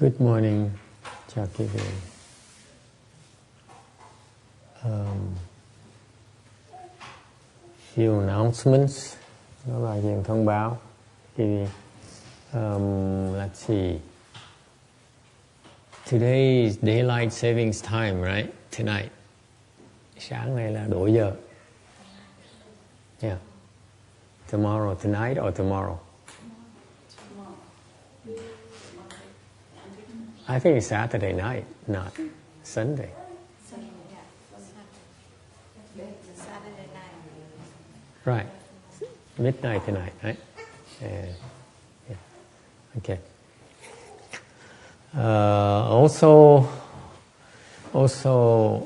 Good morning, chào quý vị. Few announcements, đó là những thông báo. Let's see. Today is daylight savings time, right? Tonight. Sáng nay là đổi giờ. Yeah. Tomorrow, tonight or tomorrow? I think it's Saturday night, not Sunday. Saturday night. Right. Midnight tonight, right? Yeah. Okay. Also,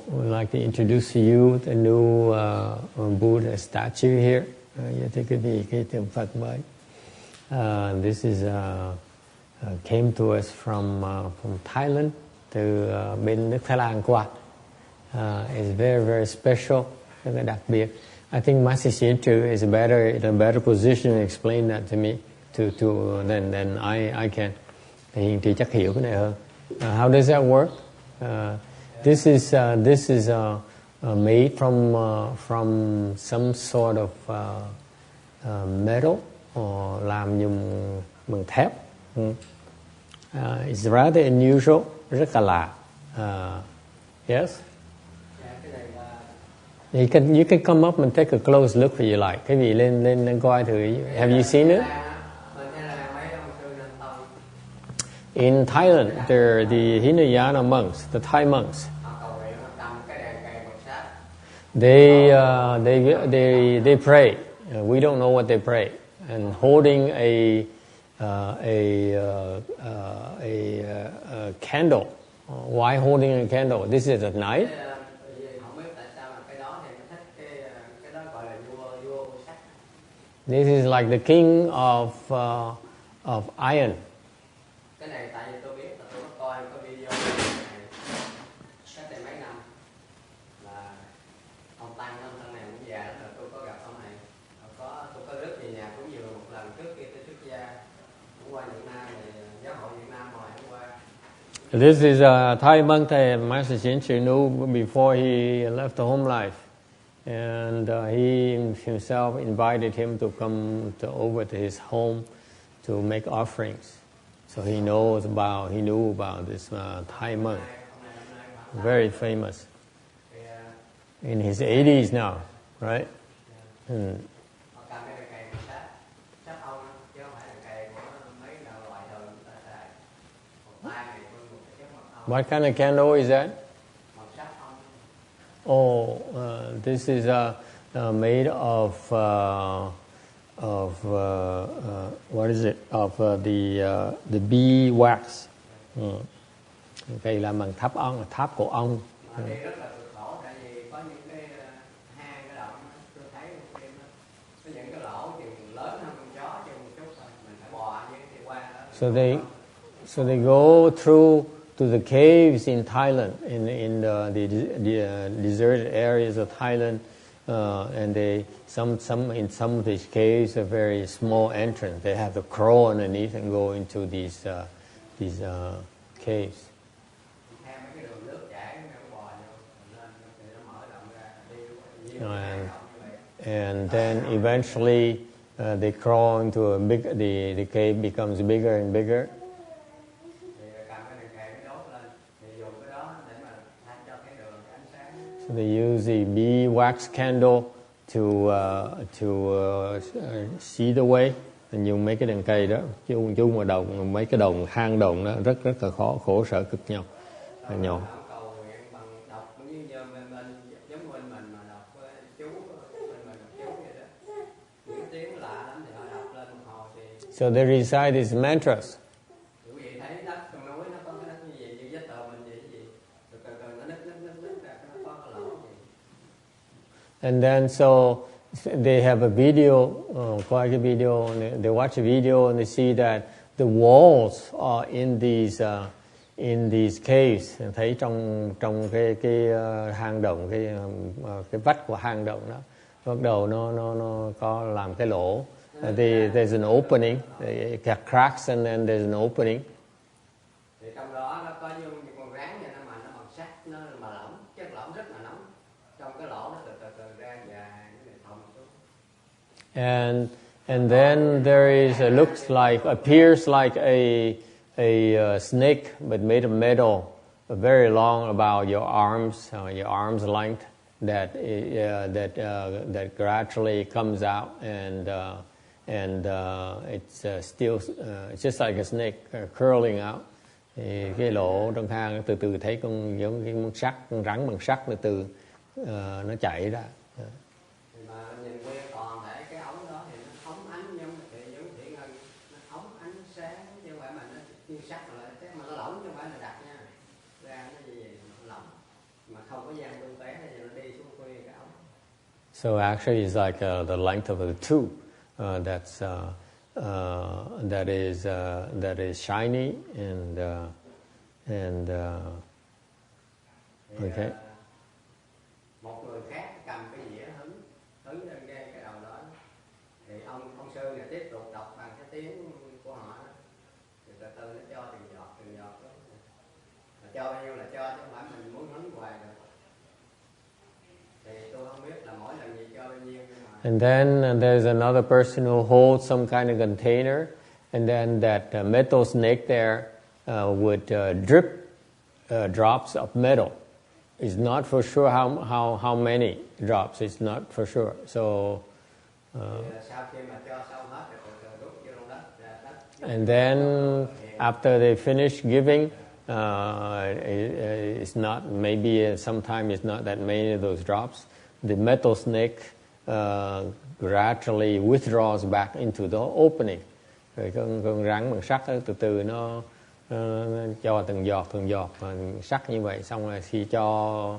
we'd like to introduce to you the new Buddha statue here. Thưa quý vị, cái tượng Phật mới. This is came to us from Thailand, từ bên nước Thái Lan qua. It's very, very special, rất là đặc biệt. I think Master Shinchu is in a better position to explain that to me, than I can. Thì Hiền Trì chắc hiểu cái này hơn. How does that work? This is made from some sort of metal, or làm dùng bằng thép. It's rather unusual, rất là lạ. Yes? You can come up and take a close look if you like. Cái vị lên coi thử. Have you seen it? In Thailand, there are the Hinayana monks, the Thai monks. They pray. We don't know what they pray, and holding a candle. Why holding a candle? This is at night. This is like the king of iron. This is a Thai monk that Master Shinchu knew before he left the home life, and he himself invited him to come over to his home to make offerings. So he knew about this Thai monk, very famous. In his 80s now, right? What kind of candle is that? This is made of what is it? Of the bee wax. Cây làm bằng tháp cổ ong. So they go through to the caves in Thailand, in the deserted areas of Thailand, and in some of these caves a very small entrance. They have to crawl underneath and go into these caves. And then eventually they crawl into the cave becomes bigger and bigger. So they use the bee wax candle to see the way. Mình dùng mấy cái đèn cây đó, chung vào đồng, mấy cái hang động đó rất là khổ sở cực nhọc. So they recite these mantras. And then so they have a video, quite a video, and they watch a video and they see that the walls are in these caves. Thấy trong cái hang động, cái vách của hang động đó, bắt đầu nó có làm cái lỗ. There's an opening, it cracks and then there's an opening. như con rắn vậy đó, mà nó bằng sắt, nó mà lỏng, chất lỏng rất là nóng, trong cái lỗ nó từ ra dài nó thông xuống. And then there is appears like a snake but made of metal, very long, about your arm's length, that gradually comes out, and it's still it's just like a snake curling out. Thì cái lỗ trong hang từ từ thấy giống cái con rắn bằng sắt từ nó chảy ra. Mà nhìn nguyên toàn thể cái ống đó thì nó óng ánh giống thủy ngân, nó óng ánh sáng, chứ không phải mà nó như sắt mà nó lỏng, chứ không phải là đặc nha. Ra nó gì nó lỏng, mà không có gian tương tế thì nó đi xuống nguyên cái ống. So actually, it's like the length of the tube that is shiny and okay. Một người khác cầm cái dĩa hứng lên cái đầu đó, thì ông sư này tiếp tục đọc bằng cái tiếng của họ, thì từ từ nó cho từng giọt đó. Cho bao nhiêu là cho, chứ không phải mình muốn hứng hoài được. Thì tôi không biết là mỗi lần gì cho bao nhiêu. And then there's another person who holds some kind of container, and then that metal snake there would drip drops of metal. It's not for sure how many drops. It's not for sure. So, and then after they finish giving, it's not, maybe sometimes it's not that many of those drops. The metal snake gradually withdraws back into the opening. Rồi con rắn bằng sắt từ từ nó cho từng giọt sắt như vậy, xong rồi khi cho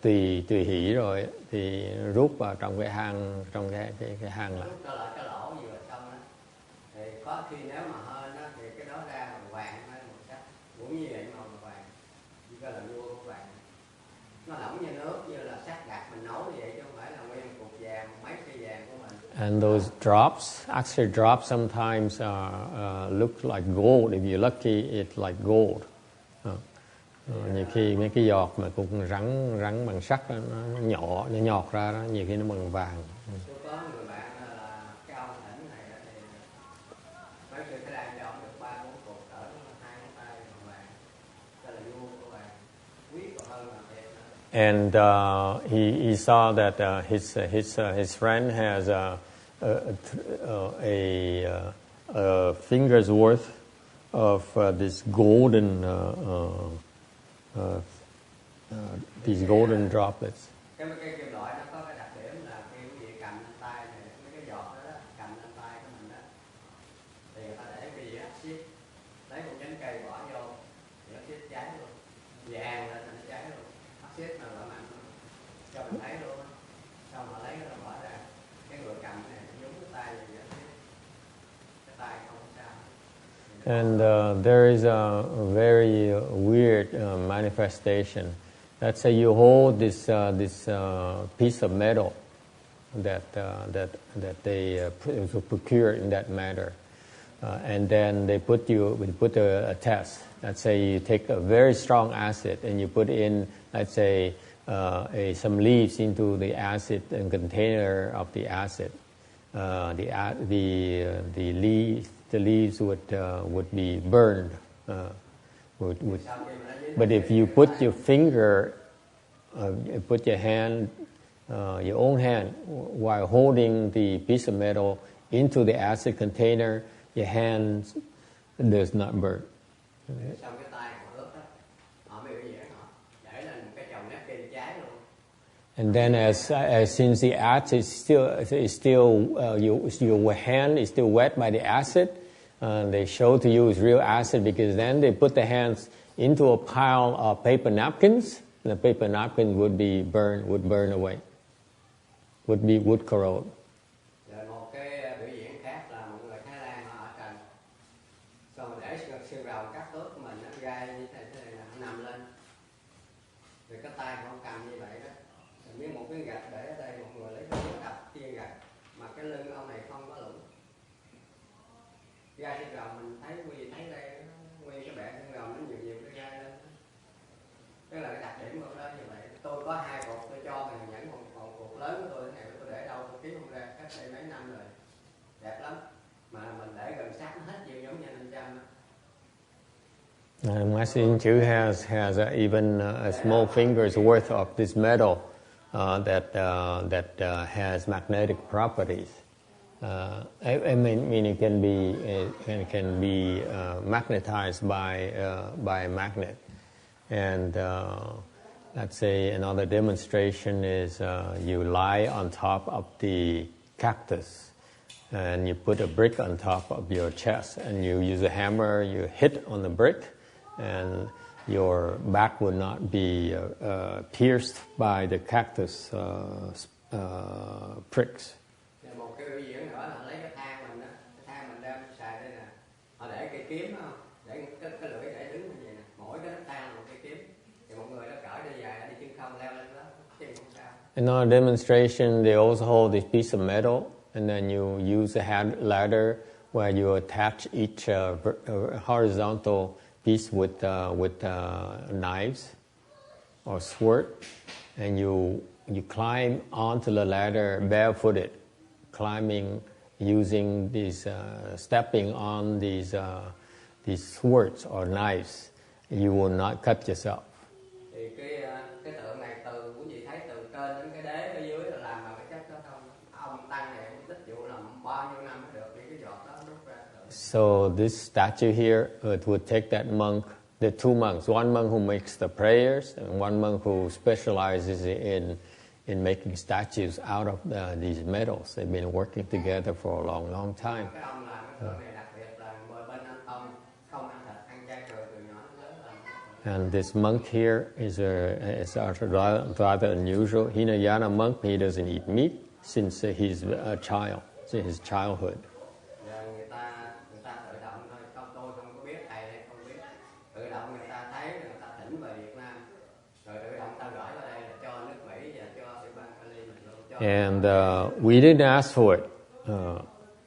tùy hỷ rồi thì rút vào trong cái hang, trong cái hang lại. Rút lại cái lỗ gì vào trong đó, thì có khi nếu mà hên đó, thì cái đó ra bằng vàng hay màu sắt, cũng như vậy màu vàng, chỉ có là vua của vàng. Nó lỏng như nước, như là sắt gạt mình nấu như vậy, chứ không phải là nguyên cục vàng, mấy cây vàng của mình. And those drops sometimes look like gold. If you're lucky, it's like gold. Nhiều khi mấy cái giọt mà cục rắn bằng sắt đó, nó nhọt ra đó, nhiều khi nó bằng vàng. Tôi có người bạn là cái ông thỉnh này thì mấy người cái đàn chọn được 3-4 cục cỡ 2 ngón tay bằng vàng, đó là vua của vàng, quý còn hơn là thiệt nữa. And he saw that his friend has a finger's worth of this golden these golden droplets. Cái kim loại nó có cái đặc điểm là khi quý vị cầm lên tay này, mấy cái giọt đó, cầm lên tay của mình đó, thì người ta để cái gì axit, lấy một nhánh cây bỏ vô, thì axit cháy luôn, vàng lên thì nó cháy luôn, axit là loại mạnh luôn, cho mình thấy luôn, xong họ lấy cái đó bỏ ra, cái người cầm này nhúng cái tay gì axit, cái tay không sao. And there is a very weird manifestation. Let's say you hold this piece of metal that they procure in that matter, and then they put a test. Let's say you take a very strong acid and you put in, let's say, some leaves into the acid and container of the acid. The leaves would be burned. But if you put your finger, put your hand, your own hand, while holding the piece of metal into the acid container, your hand does not burn. And then, since the acid your hand is still wet by the acid, they show to you it's real acid, because then they put the hands into a pile of paper napkins. And the paper napkin would burn away, would corrode. Rồi một cái biểu diễn khác là một người Thái Lan họ ở trần, xong rồi để xương rồng cắt tước của mình nó gai như thế này là nó nằm lên, rồi cái tay không cầm như vậy đó, như một cái gạch để ở đây, một người lấy cái đập viên gạch, mà cái lưng ông này không có lủng. Gai xương rồng mình thấy quý vị thấy đây, nguyên cái bẻ xương rồng nó nhiều Master Inchu has even a small finger's worth of this metal that has magnetic properties. I mean it can be magnetized by a magnet. And let's say another demonstration is you lie on top of the cactus and you put a brick on top of your chest and you use a hammer, you hit on the brick and your back will not be pierced by the cactus pricks. Một cái biểu diễn nữa là lấy cái thang mình á, cái thang mình đem xài đây nè, họ để cây kiếm không, để cái lưỡi để đứng như vậy nè, mỗi cái nấc thang một cây kiếm, thì mọi người nó cởi đi dài đi chân không leo lên đó, chân không sao. In our demonstration, they also hold this piece of metal, and then you use a ladder where you attach each horizontal piece with knives or sword, and you climb onto the ladder barefooted, climbing using these stepping on these swords or knives. You will not cut yourself. Thì cái tượng này từ quý vị thấy từ trên đến cái đế ở dưới là làm bằng cái chất đó không? Ông tăng này tích vụ làm bao nhiêu năm mới được những cái giọt đó rút ra. So this statue here, it would take that monk. There are two monks. One monk who makes the prayers, and one monk who specializes in making statues out of these metals. They've been working together for a long, long time. And this monk here is rather unusual. Hinayana monk, he doesn't eat meat since he's a child, since his childhood. And we didn't ask for it.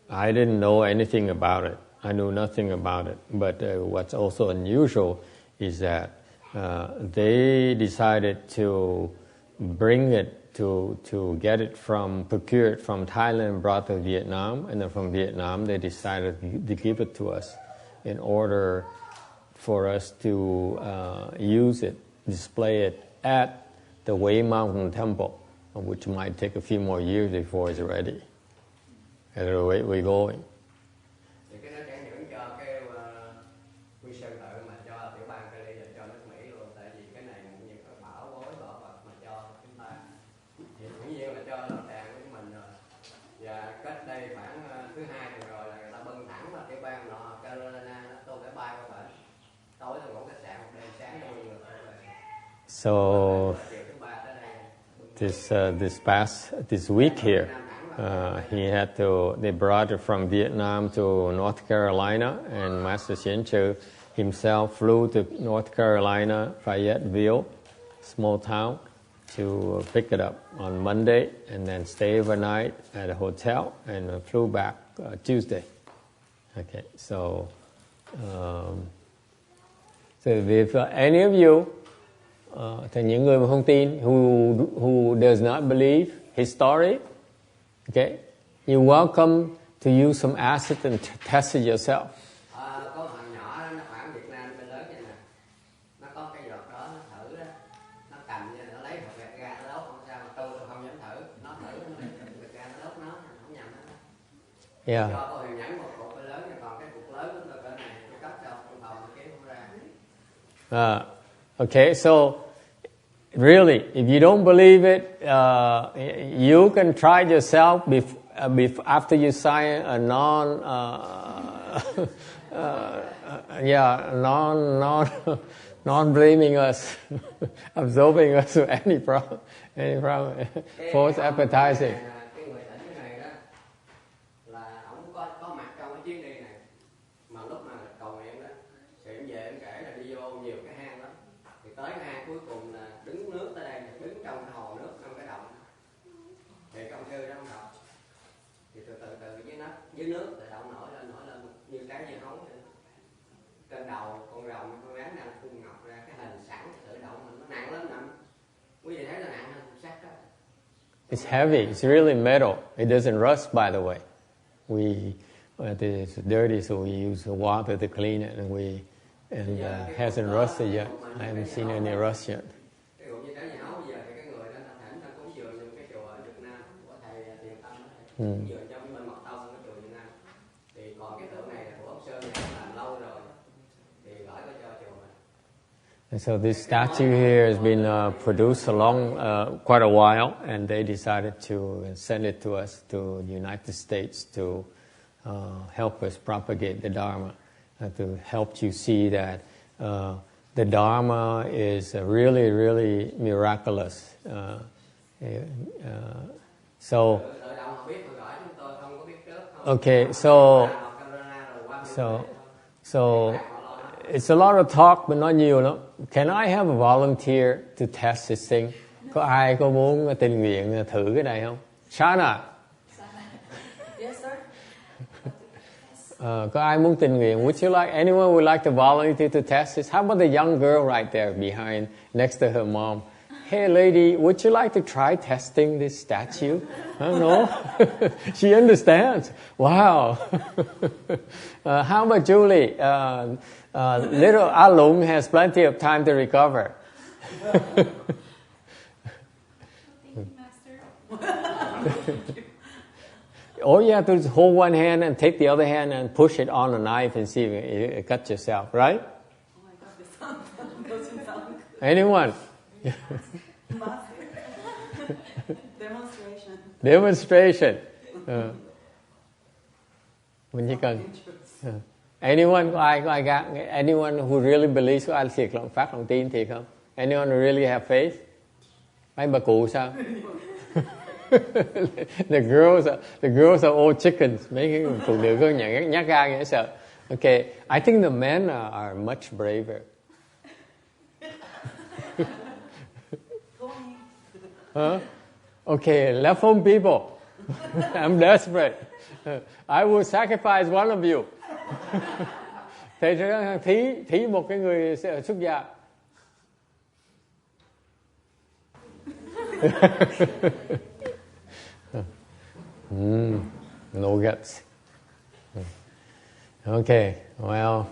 I didn't know anything about it. I knew nothing about it. But what's also unusual is that they decided to bring it to get it procure it from Thailand, brought to Vietnam, and then from Vietnam they decided to give it to us in order for us to use it, display it at the Way Mountain Temple, which might take a few more years before it's ready. At the rate we're going. So this week here, they brought it from Vietnam to North Carolina, and Master Hsien Chu himself flew to North Carolina, Fayetteville, small town, to pick it up on Monday, and then stay overnight at a hotel, and flew back Tuesday. Okay, so if any of you, thì những người mà không tin, who does not believe his story, okay, you're welcome to use some acid and test it yourself. Có thằng nhỏ đó, nó khoảng Việt Nam bên lớn vậy nè, nó có cái giọt đó, nó thử đó, nó cầm như nó lấy hộp gạt ra, nó đốt không sao, mà tôi không dám thử, nó thử nó lấy hộp gạt ra, nó đốt nó, không nhầm đó. Yeah. Cho tôi nhẫn một cục bên lớn, còn cái cục lớn nó cỡ này, tôi cấp cho trong phòng nó kiếm không ra. Okay, so really, if you don't believe it, you can try yourself after you sign a non-blaming us, absolving us of any problem, false appetizing. Dưới nước thì động nổi lên như cái dưa hấu vậy. Trên đầu con rồng con rắn đang phun ngọc ra, cái hình sẵn tự động nó nặng lắm nặng. Quý vị thấy nó nặng hơn sắt đó. It's heavy. It's really metal. It doesn't rust, by the way. It's dirty, so we use water to clean it, and and hasn't rusted yet. I haven't seen any rust yet. Ví dụ như trái nhão bây giờ thì cái người đó thỉnh ta cúng dường những cái chùa ở Việt Nam của thầy Tiền Tâm đó, cúng dường cho bên Mật Tông cái chùa Việt Nam. Thì còn cái tượng này là của ông Sơn làm lâu rồi thì gửi qua cho chùa mình. And so this statue here has been produced along quite a while, and they decided to send it to us to the United States to help us propagate the Dharma, to help you see that the Dharma is really, really miraculous. So, okay, so it's a lot of talk, but not nhiều lắm. Can I have a volunteer to test this thing? Có ai có muốn tình nguyện thử cái này không? Shana. Yes, sir. Có ai muốn tình nguyện? Would you like? Anyone would like to volunteer to test this? How about the young girl right there behind, next to her mom? Hey, lady, would you like to try testing this statue? No, she understands. Wow. How about Julie? Little Alung has plenty of time to recover. Thank you, Master. All you have to do is hold one hand and take the other hand and push it on a knife and see if you cut yourself, right? Oh my God, this doesn't sound good. Anyone? Demonstration. Demonstration. Mình chỉ cần anyone, có ai gác, anyone who really believes, có ai thiệt lòng phát lòng tin thiệt không? Anyone who really have faith? Mấy bà cụ sao? The girls are all chickens. Mấy cái phụ nữ có nhát gan dễ sợ. Okay, I think the men are much braver. Huh? Okay, left home people. I'm desperate. I will sacrifice one of you. Thầy sẽ thí một cái người xuất gia. No guts. Okay, well,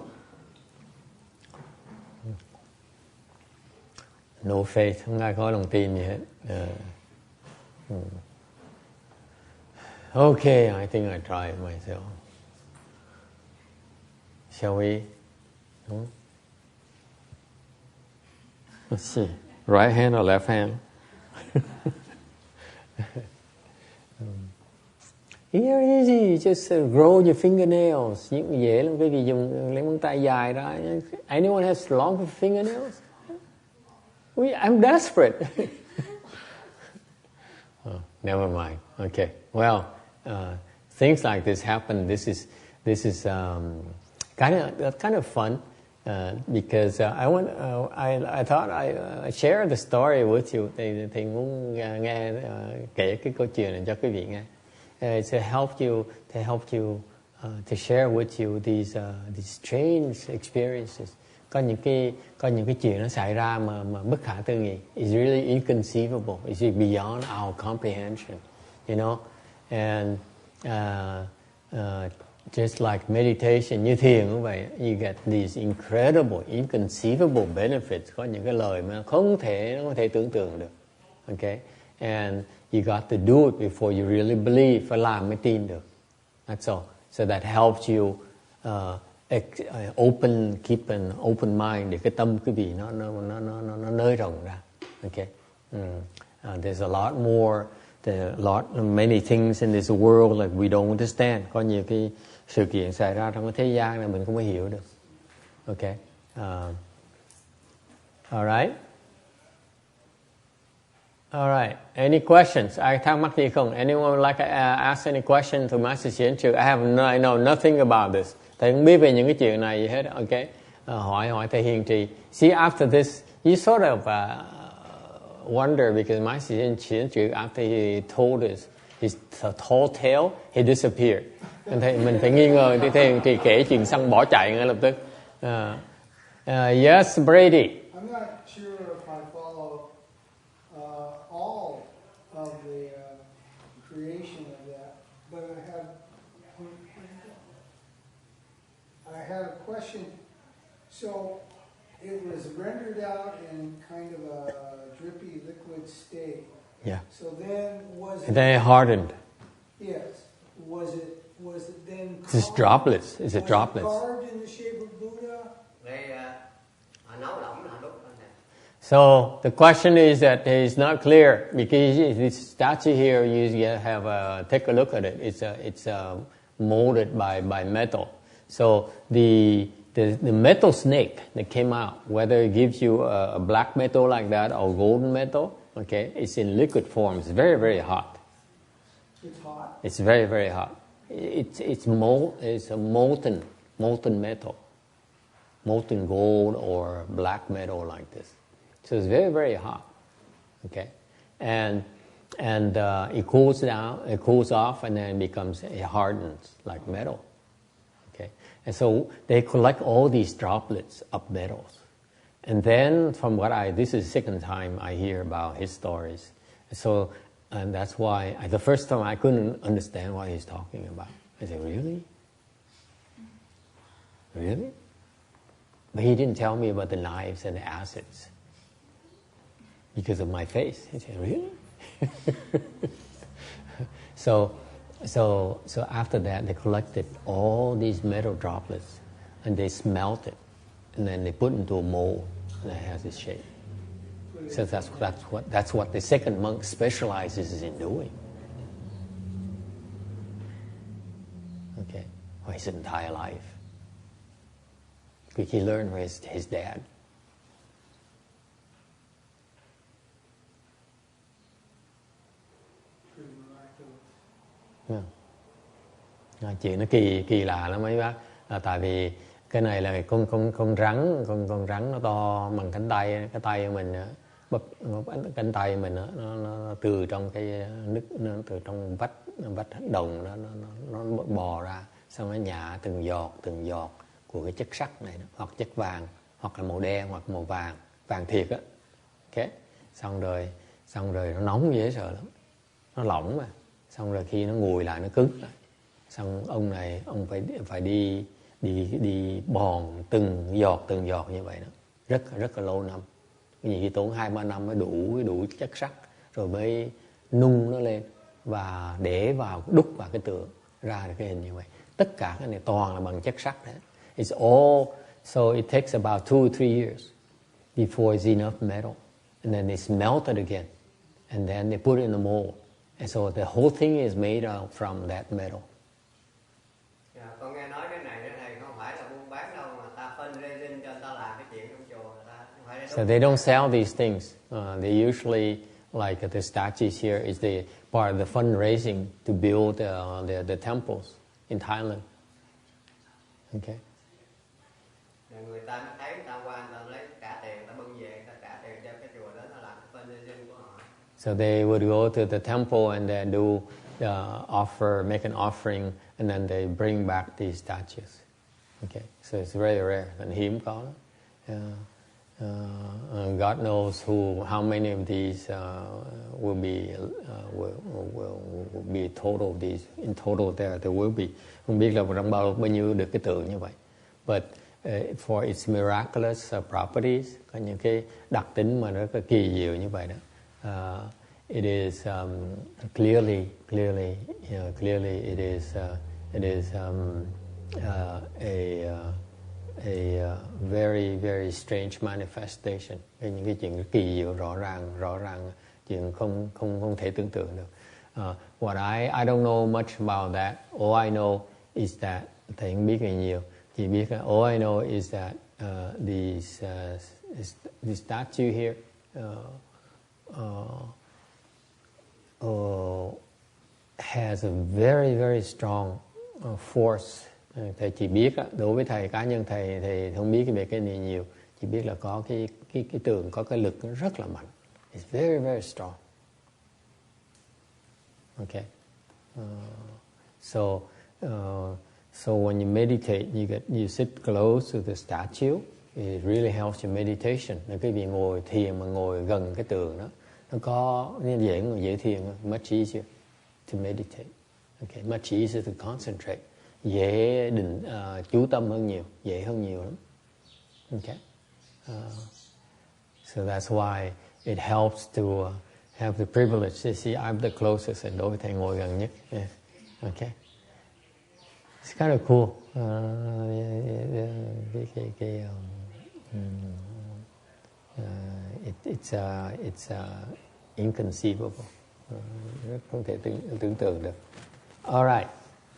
no faith, không ai có lòng tin gì hết. Okay, I think I tried myself. Shall we? Let's see. Right hand or left hand? Here easy, just grow your fingernails. Dễ lắm, cái gì dùng lấy ngón tay dài ra. Anyone has long fingernails? I'm desperate. Oh, never mind. Okay. Well, things like this happen. This is kind of fun because I thought I share the story with you. Thì muốn nghe kể cái câu chuyện này cho quý vị nghe. To help you to share with you these strange experiences. Có những cái chuyện nó xảy ra mà bất khả tư nghị. It's really inconceivable. It's beyond our comprehension, you know. And just like meditation, như thiền cũng vậy, you get these incredible, inconceivable benefits. Có những cái lời mà không thể tưởng tượng được. Okay, and you got to do it before you really believe. Phải làm mới tin được. That's all. So that helps you keep an open mind, để cái tâm quý vị nó nới rộng ra. Okay. There's a lot more, many things in this world that we don't understand. Có nhiều cái sự kiện xảy ra trong cái thế gian này mình không có hiểu được. Okay. All right. Any questions? Ai thắc mắc gì không? Anyone would like to ask any question to Master Xiển Trừ? I know nothing about this. Thầy không biết về những cái chuyện này gì hết. Okay. Hỏi thầy Hiền Trì. See, after this, you sort of wonder because Master Xiển Trừ, after he told his tall tale, he disappeared. Mình phải nghi ngờ thì thầy Hiền Trì kể chuyện xong bỏ chạy ngay lập tức. Yes, Brady. I'm not sure if I follow all of the creation of that, but I had a question So it was rendered out in kind of a drippy liquid state. Yeah. So then was it? And then it hardened. Yes. Was it then? It's droplets. It's a was it droplets. carved in the shape of Buddha? Đây họ nấu lỏng là họ đúc lên này. So the question is that it's not clear because this statue here you have take a look at it. It's molded by metal. So the metal snake that came out, whether it gives you a black metal like that or golden metal, okay, it's in liquid form. It's very, very hot. It's hot. It's very, very hot. It's a molten metal, molten gold or black metal like this. So it's very, very hot. Okay, and it cools down, it cools off, and then it hardens like metal. Okay, and so they collect all these droplets of metals, and then this is the second time I hear about his stories. So, and that's why the first time I couldn't understand what he's talking about. I said, really? Really? But he didn't tell me about the knives and the acids because of my face. He said, really? So after that, they collected all these metal droplets and they smelt it, and then they put it into a mold that has this shape. So that's what the second monk specializes in doing. Okay, for his entire life, because he learned from his dad. Chuyện nó kỳ lạ lắm mấy bác. Tại vì cái này là con rắn nó to bằng cánh tay, cái tay mình cánh tay mình nó từ trong cái nước, nó từ trong vách đồng nó bò ra, xong nó nhả từng giọt của cái chất sắt này đó, hoặc chất vàng, hoặc là màu đen hoặc màu vàng thiệt á. Okay. Xong rồi nó nóng dễ sợ lắm, nó lỏng mà, xong rồi khi nó nguội lại nó cứng lại, xong ông phải đi bòn từng giọt như vậy đó, rất là lâu năm, cái gì tốn 2-3 năm mới đủ chất sắt, rồi mới nung nó lên và để đúc vào cái tượng ra được cái hình như vậy. Tất cả cái này toàn là bằng chất sắt đấy. It's all, so it takes about 2 or 3 years before it's enough metal, and then they smelt it again, and then they put it in the mold, and so the whole thing is made out from that metal. Con nghe nói cái này thầy không phải là buôn bán đâu, mà ta phân resin cho người ta làm cái chuyện trong chùa người ta không phải. So they don't sell these things. They usually, like the statues here, is the part of the fundraising to build the temples in Thailand. Okay. Người ta thấy người ta qua, người ta lấy trả tiền, người ta bưng về, người ta trả tiền cho cái chùa đó, nó làm cái phân resin của họ. So they would go to the temple and then make an offering, and then they bring back these statues. Okay, so it's very rare, and hiếm có lắm. God knows how many of these will be total. In total, there will be. Không biết là trong bao nhiêu được cái tượng như vậy. But for its miraculous properties, có những cái đặc tính mà nó rất là kỳ diệu như vậy đó. It is clearly it is a very, very strange manifestation. Những cái chuyện kỳ diệu rõ ràng chuyện không thể tưởng tượng được. What I don't know much about that. All I know is that, thầy không biết nhiều, chỉ biết all I know is that the statue here has a very, very strong force. Thầy chỉ biết, đối với thầy cá nhân thầy không biết về cái này nhiều, chỉ biết là có cái tượng có cái lực rất là mạnh. It's very, very strong. Okay. So when you meditate, you sit close to the statue. It really helps your meditation. Là cái việc ngồi thiền mà ngồi gần cái tượng đó, nó có dễ thiền, much easier to meditate. Okay, much easier to concentrate. Dễ chú tâm hơn nhiều, dễ hơn nhiều lắm. Okay, so that's why it helps to have the privilege. You see, I'm the closest, and đối với thầy ngồi gần nhất. Yeah. Okay, it's kind of cool. It's inconceivable. Không thể tưởng tượng được. All right.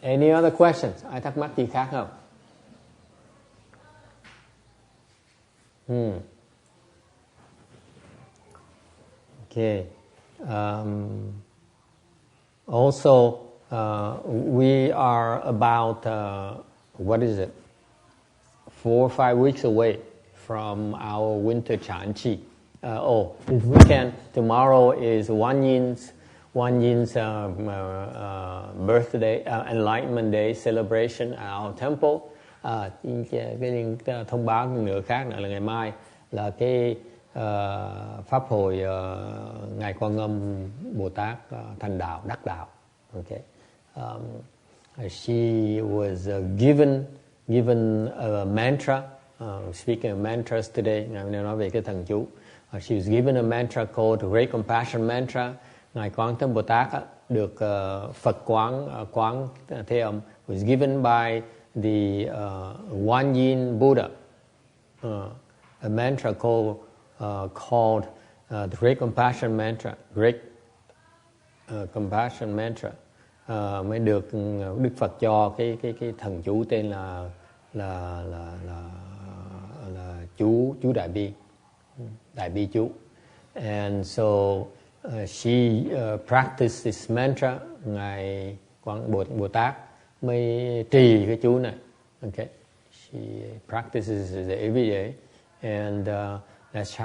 Any other questions? Ai thắc mắc gì khác không? Okay. Also, we are about, 4 or 5 weeks away from our winter Chanchi. This weekend, tomorrow is Wan Yin's birthday, Enlightenment Day celebration at our temple. Cái thông báo nữa khác nữa là ngày mai là cái pháp hội ngài Quan Âm Bồ Tát thành đạo đắc đạo. Okay, she was given a mantra. Speaking of mantras today, ngài nói về cái thần chú. She was given a mantra called the Great Compassion Mantra. Ngài Quán Thế Bồ Tát được Phật quán Thế Âm was given by the Wan Yin Buddha, a mantra called the Great Compassion Mantra. Great Compassion Mantra mới được Đức Phật cho cái thần chú tên là chú Đại Bi, Đại Bi chú. And so she practiced this mantra. Ngài Quán Bồ Tát mới trì cái chú này. Okay, she practices it every day, and that's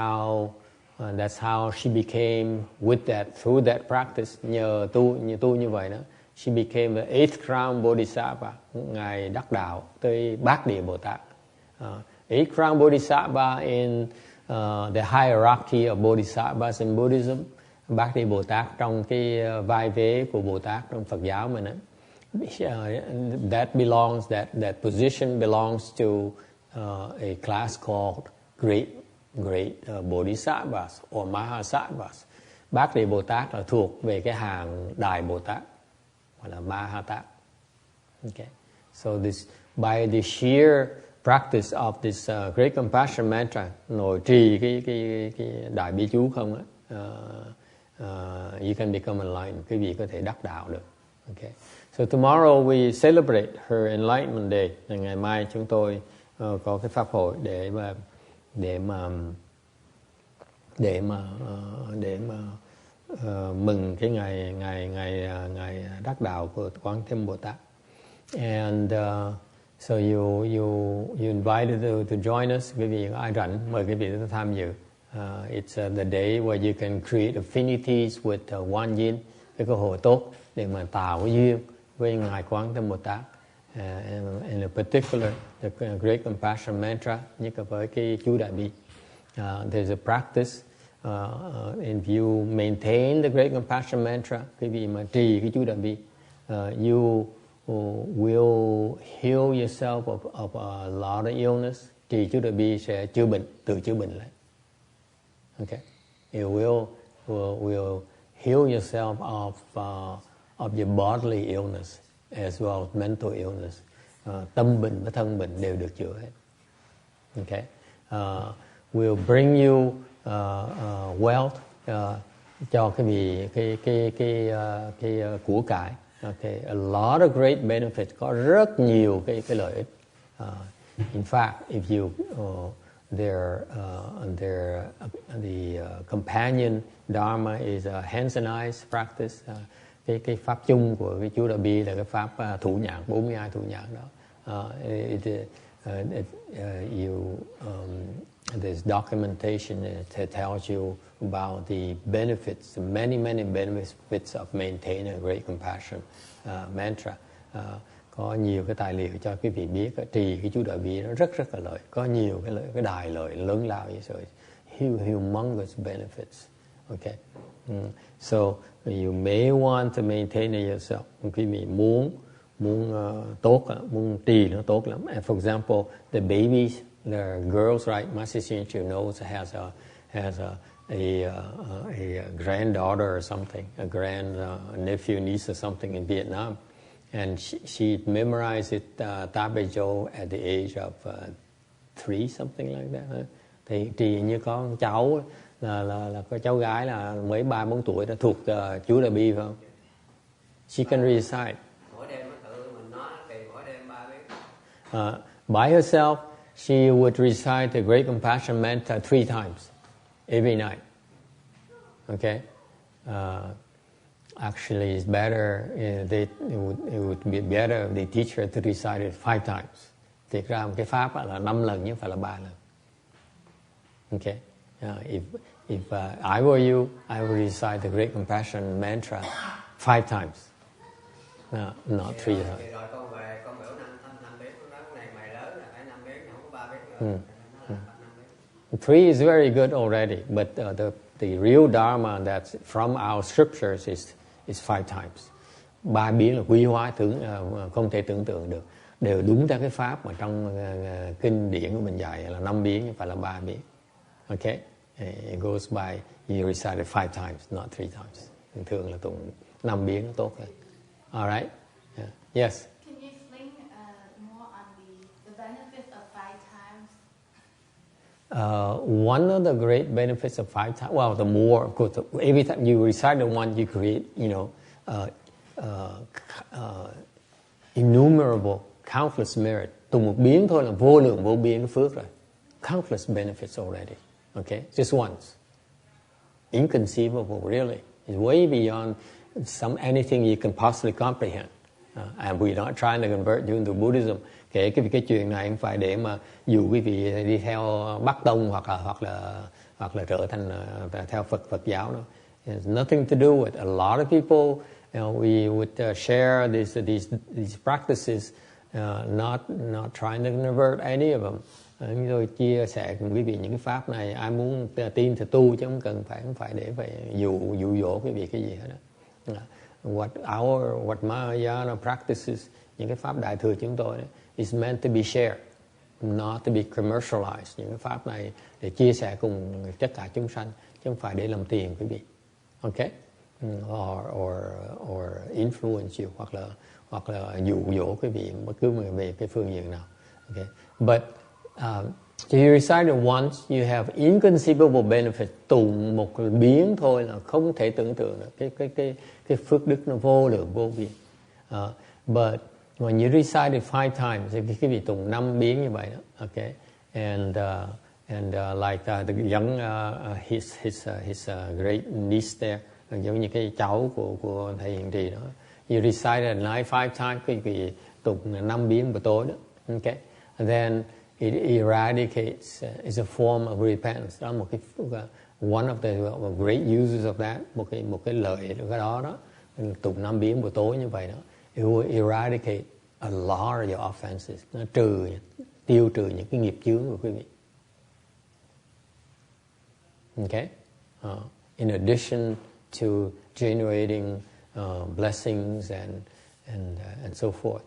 how she became through that practice. Nhờ tu như vậy đó, she became the 8th crown Bodhisattva. Ngài đắc đạo tới Bát Địa Bồ Tát. 8th crown Bodhisattva in the hierarchy of Bodhisattvas in Buddhism. Bát Địa Bồ Tát trong cái vai vế của Bồ Tát trong Phật giáo mình á. That position belongs to a class called great Bodhisattvas or Mahasattvas. Bát Địa Bồ Tát là thuộc về cái hàng Đại Bồ Tát, gọi là Mahatát. Okay, so by the sheer practice of this Great Compassion Mantra, nội trì cái Đại Bi chú không á, you can become enlightened. Quý vị có thể đắc đạo được. Okay. So tomorrow we celebrate her Enlightenment Day. Ngày mai chúng tôi có cái pháp hội để mừng cái ngày đắc đạo của Quán Thế Bồ Tát. And so you invited to join us. Quý vị ai rảnh mời quý vị đến tham dự. It's the day where you can create affinities with Wan Yin, cái cơ hội tốt để mà tạo cái duyên với ngài Quán Thế Bồ Tát. In a particular, the Great Compassion Mantra, nhất là với cái chú Đại Bi. There's a practice, if you maintain the Great Compassion Mantra, quý vị mà trì cái chú Đại Bi, you will heal yourself of a lot of illness. Trì chú Đại Bi sẽ chữa bệnh, tự chữa bệnh lại. Okay, you will heal yourself of your bodily illness as well as mental illness. Tâm bệnh và thân bệnh đều được chữa hết. Okay, will bring you wealth, cho cái vị cái của cải. Okay, a lot of great benefits, có rất nhiều cái lợi ích. In fact, if you the companion dharma is a Hansenized practice. Cái pháp chung của cái chú Đại Bi là cái pháp thủ nhãn, 42 thủ nhãn đó. There's documentation that tells you about the benefits, the many benefits of maintaining a Great Compassion mantra. Có nhiều cái tài liệu cho quý vị biết trì cái chú Đại Bi nó rất là lợi, có nhiều cái đài lợi lớn lao như vậy, humongous benefits. Okay, so you may want to maintain it yourself. Quý vị muốn tốt, muốn trì nó tốt lắm. And for example, the babies the girls, right? Master Shinchu knows has a granddaughter or something, a grand nephew, niece or something in Vietnam, and she memorized it Tabejo at the age of 3, something like that. Thì Trì như có cháu là có cháu gái là mới 3-4 tuổi đã thuộc chú Đại Bi phải không? She can recite. Mỗi đêm nó tự mình nói thì mỗi đêm 3 biết. By herself, she would recite the Great Compassion Mantra 3 times every night. Okay, actually, it's better. It would be better if the teacher to recite it 5 times. Thiệt ra một cái pháp là 5 lần chứ không phải là 3 lần. Okay, if I were you, I would recite the Great Compassion Mantra 5 times, not 3 times. Rồi con về con biểu 5 biết, nó này mày lớn là phải 5 biết, không có 3 biết nữa. 3 is very good already, but the real Dharma that's from our scriptures is 5 times. 3 biến là quý hóa không thể tưởng tượng được. Đều đúng theo cái pháp mà trong kinh điển của mình dạy là 5 biến chứ không phải là 3 biến. Okay, it goes by you recite it 5 times, not 3 times. Thường là tụng 5 biến nó tốt hơn. All right, yes. Can you explain more on the benefits of 5 times? One of the great benefits of 5 times, well, the more, of course, every time you recite the one, you create, innumerable, countless merit. Tụng một biến thôi là vô lượng vô biên phước rồi. Countless benefits already. Okay, just once. Inconceivable, really. It's way beyond anything you can possibly comprehend. And we're not trying to convert you into Buddhism. Kể cái chuyện này không phải để mà dù quý vị đi theo Bắc Tông hoặc là trở thành theo Phật giáo đâu. There's nothing to do with a lot of people. We would share these practices, not trying to convert any of them. Chúng tôi chia sẻ cùng quý vị những cái pháp này. Ai muốn tin thì tu chứ không phải để dụ dỗ quý vị cái gì hết đó. What Mahayana practices, những cái pháp đại thừa chúng tôi is meant to be shared, not to be commercialized. Những cái pháp này để chia sẻ cùng tất cả chúng sanh chứ không phải để làm tiền quý vị. Okay, or influence you hoặc là dụ dỗ quý vị bất cứ về cái phương diện nào. Okay, but if you recite it once, you have inconceivable benefit. Tụng một biến thôi là không thể tưởng tượng được. Cái phước đức nó vô lượng vô biên. But when you recite it 5 times, thì cái vị tụng 5 biến như vậy đó. Okay, and like the young his great niece there, giống như cái cháu của thầy Hiền Trì đó. You recite it at night 5 times, cái vị tụng 5 biến buổi tối đó. Okay, and then it eradicates, is a form of repentance. Đó là một cái one of the great uses of that, một cái lợi của cái đó. Tụng 5 biến buổi tối như vậy đó. It will eradicate a lot of your offenses. Nó tiêu trừ những cái nghiệp chướng của quý vị. Okay, in addition to generating blessings and so forth.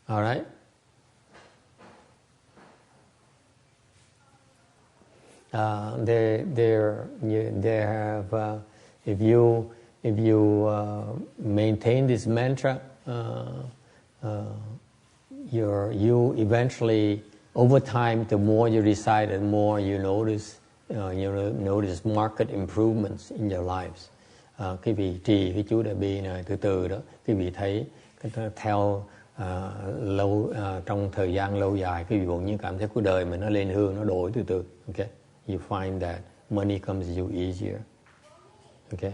All right. They have if you maintain this mantra, you eventually, over time, the more you recite, the more you notice marked improvements in your lives. Cái vị trì cái chú Đại Bi này từ từ đó, cái vị thấy theo trong thời gian lâu dài, cái vị bỗng nhiên cảm thấy cuộc đời mình nó lên hương, nó đổi từ từ. Okay, you find that money comes to you easier. Okay,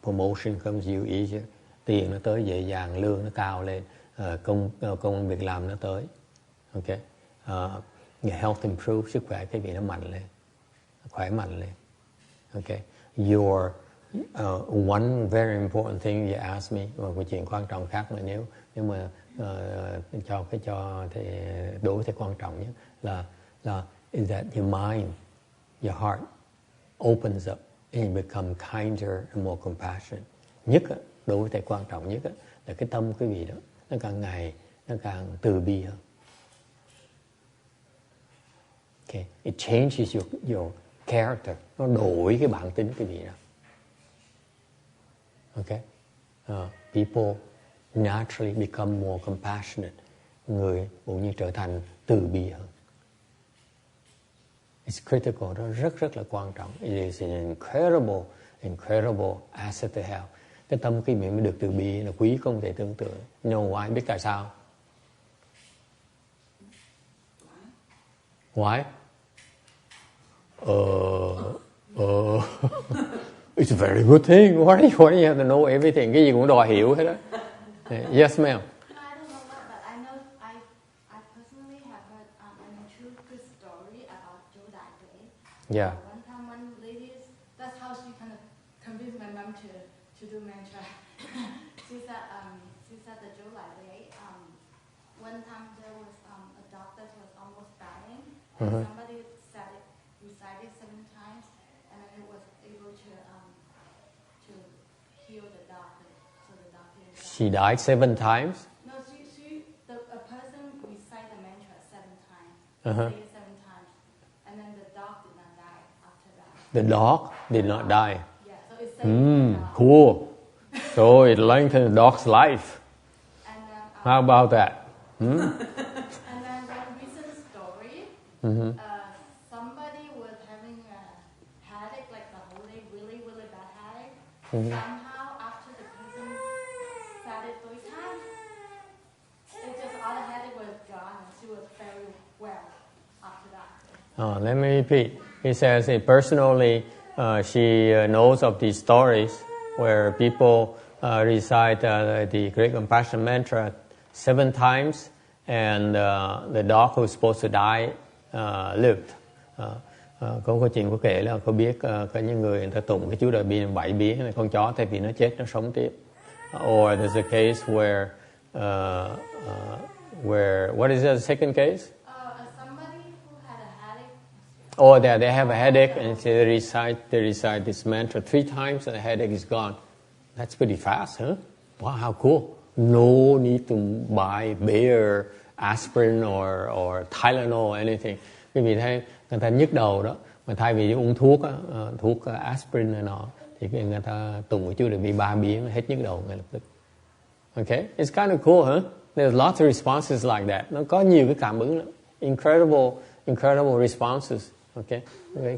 promotion comes to you easier. Tiền nó tới dễ dàng, lương nó cao lên, công việc làm nó tới. Okay, your health improves, sức khỏe cái vị nó mạnh lên, khỏe mạnh lên. Okay, your one very important thing you asked me, một chuyện quan trọng khác mà nếu mà cho thì đối với quan trọng nhất là is that your mind, your heart opens up and you become kinder and more compassionate. Nhất đối với quan trọng nhất là cái tâm quý vị đó nó càng ngày nó càng từ bi hơn. Okay. It changes your character. Nó đổi cái bản tính cái vị đó. Okay. People naturally become more compassionate. Người cũng như trở thành từ bi hơn. It's critical. Nó rất là quan trọng. It is an incredible asset to have. Cái tâm khi mình mới được từ bi là quý không thể tưởng tượng. You know why? Biết tại sao? Why? It's a very good thing. Why do you have to know everything? Cái gì cũng đòi hiểu hết đó. Yes, ma'am. No, I don't know what, but I know I personally have heard a true story about Joe Dai Wei. Yeah. One time, one lady, that's how she kind of convinced my mom to do mantra. she said that Joe Dai Wei. One time there was a doctor who was almost dying, and somebody recited 7 times, and then it was able to heal the doctor. So the doctor. She died 7 times. No, a person recite the mantra 7 times, say it 7 times, and then the dog did not die after that. The dog did not die. Yeah, so it saved the dog. Cool. So it lengthened the dog's life. And then, How about that? and then one recent story, somebody was having a headache, like the whole day, really, really bad headache. Somehow, after the person said it 3 times, it just all the headache was gone, and she was very well after that. Let me repeat. He says personally she knows of these stories where people recite the Great Compassion Mantra 7 times and the dog who's supposed to die lived. Có câu chuyện có kể là có biết có những người ta tụng cái chú đại bi 7 biến, con chó thay vì nó chết nó sống tiếp. Or there's a case where what is the second case? Somebody who had a headache. Oh, they have a headache and they recite this mantra 3 times and the headache is gone. That's pretty fast, huh? Wow, how cool. No need to buy beer, aspirin or Tylenol or anything. Quý vị thấy người ta nhức đầu đó, mà thay vì uống thuốc thuốc aspirin này nọ thì người ta tụng cái chú đại bi 3 biến hết nhức đầu ngay lập tức. Okay, it's kind of cool, huh? There's lots of responses like that. Nó có nhiều cái cảm ứng lắm. Incredible responses. Okay,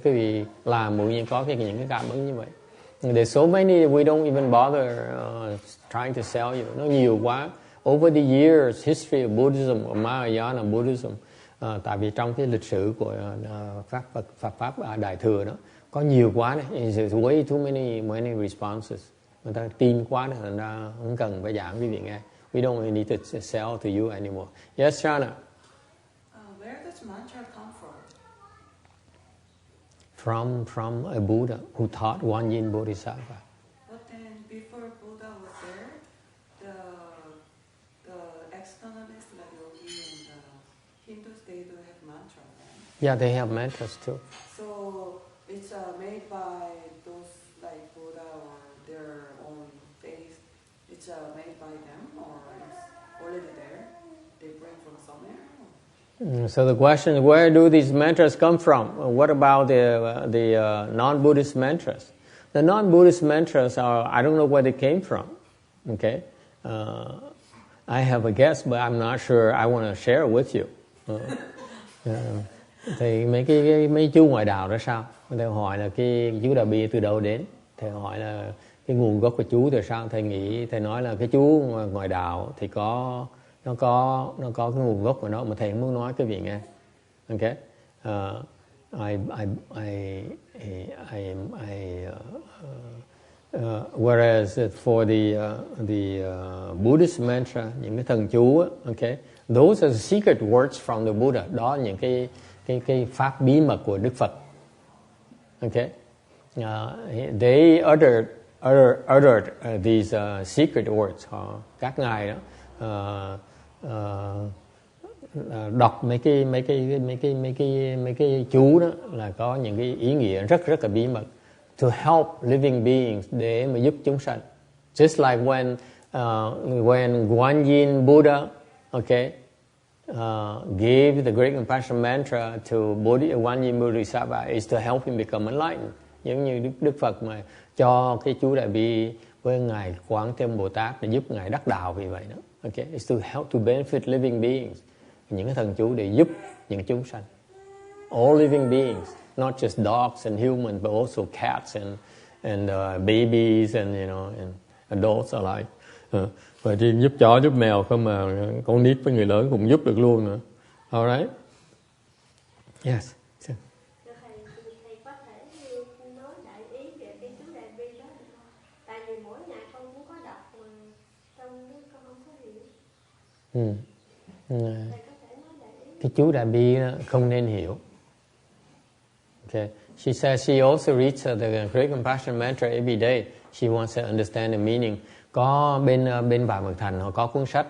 quý vị làm mỗi nhiên có những cái cảm ứng như vậy. There's so many we don't even bother trying to sell you. Nó nhiều quá. Over the years, history of Buddhism, Mahayana Buddhism, tại vì trong cái lịch sử của Phật pháp Đại thừa đó có nhiều quá đấy. There's way too many responses. Người ta tin quá nên người ta không cần phải giảng quý vị nghe. We don't need to sell to you anymore. Yes, Shana. Where does mantra come from? From a Buddha who taught One Yin Bodhisattva. But then before Buddha was there, the externalists like Yogi and Hindus, they do have mantra, right? Yeah, they have mantras too. So it's made by those like Buddha or their own faith. It's made by them or it's already there? They bring from somewhere? So the question is, where do these mantras come from? What about the non-Buddhist mantras? The non-Buddhist mantras are, I don't know where they came from. Okay, I have a guess, but I'm not sure I want to share it with you. Thì mấy chú ngoại đạo đó sao? Thầy hỏi là cái chú Đại Bi từ đâu đến? Thầy hỏi là cái nguồn gốc của chú từ sao? Thầy nói là cái chú ngoại đạo thì nó có cái nguồn gốc của nó mà thầy không muốn nói cái vị nghe. Okay, whereas for the Buddhist mantra, những cái thần chú á, okay, those are secret words from the Buddha. Đó là những cái pháp bí mật của Đức Phật. Okay, they uttered these secret words. Các ngài đó đọc mấy cái chú đó là có những cái ý nghĩa rất là bí mật. To help living beings, để mà giúp chúng sanh. Just like when when Guanyin Buddha, okay, gave the Great Compassion Mantra to Guanyin Bodhisattva is to help him become enlightened. Giống như Đức Phật mà cho cái chú Đại Bi với ngài Quán Thế Âm Bồ Tát để giúp ngài đắc đạo vì vậy đó. Okay, it's to help to benefit living beings. Những cái thần chú để giúp những chúng sanh. All living beings, not just dogs and humans, but also cats and babies and and adults alike. Và chỉ giúp chó giúp mèo không mà con nít với người lớn cũng giúp được luôn nữa. Alright? Yes. Thầy có thể nói đại ý về cái chú Đại Bi đó được không? Tại vì mỗi ngày con cũng có đọc mà trong đó con không có hiểu. Thầy có thể nói đại ý. Cái chú Đại Bi không nên hiểu. Okay. She says she also reads the Great Compassion Mantra every day. She wants to understand the meaning. Có bên Bà Mật Thành họ có cuốn sách,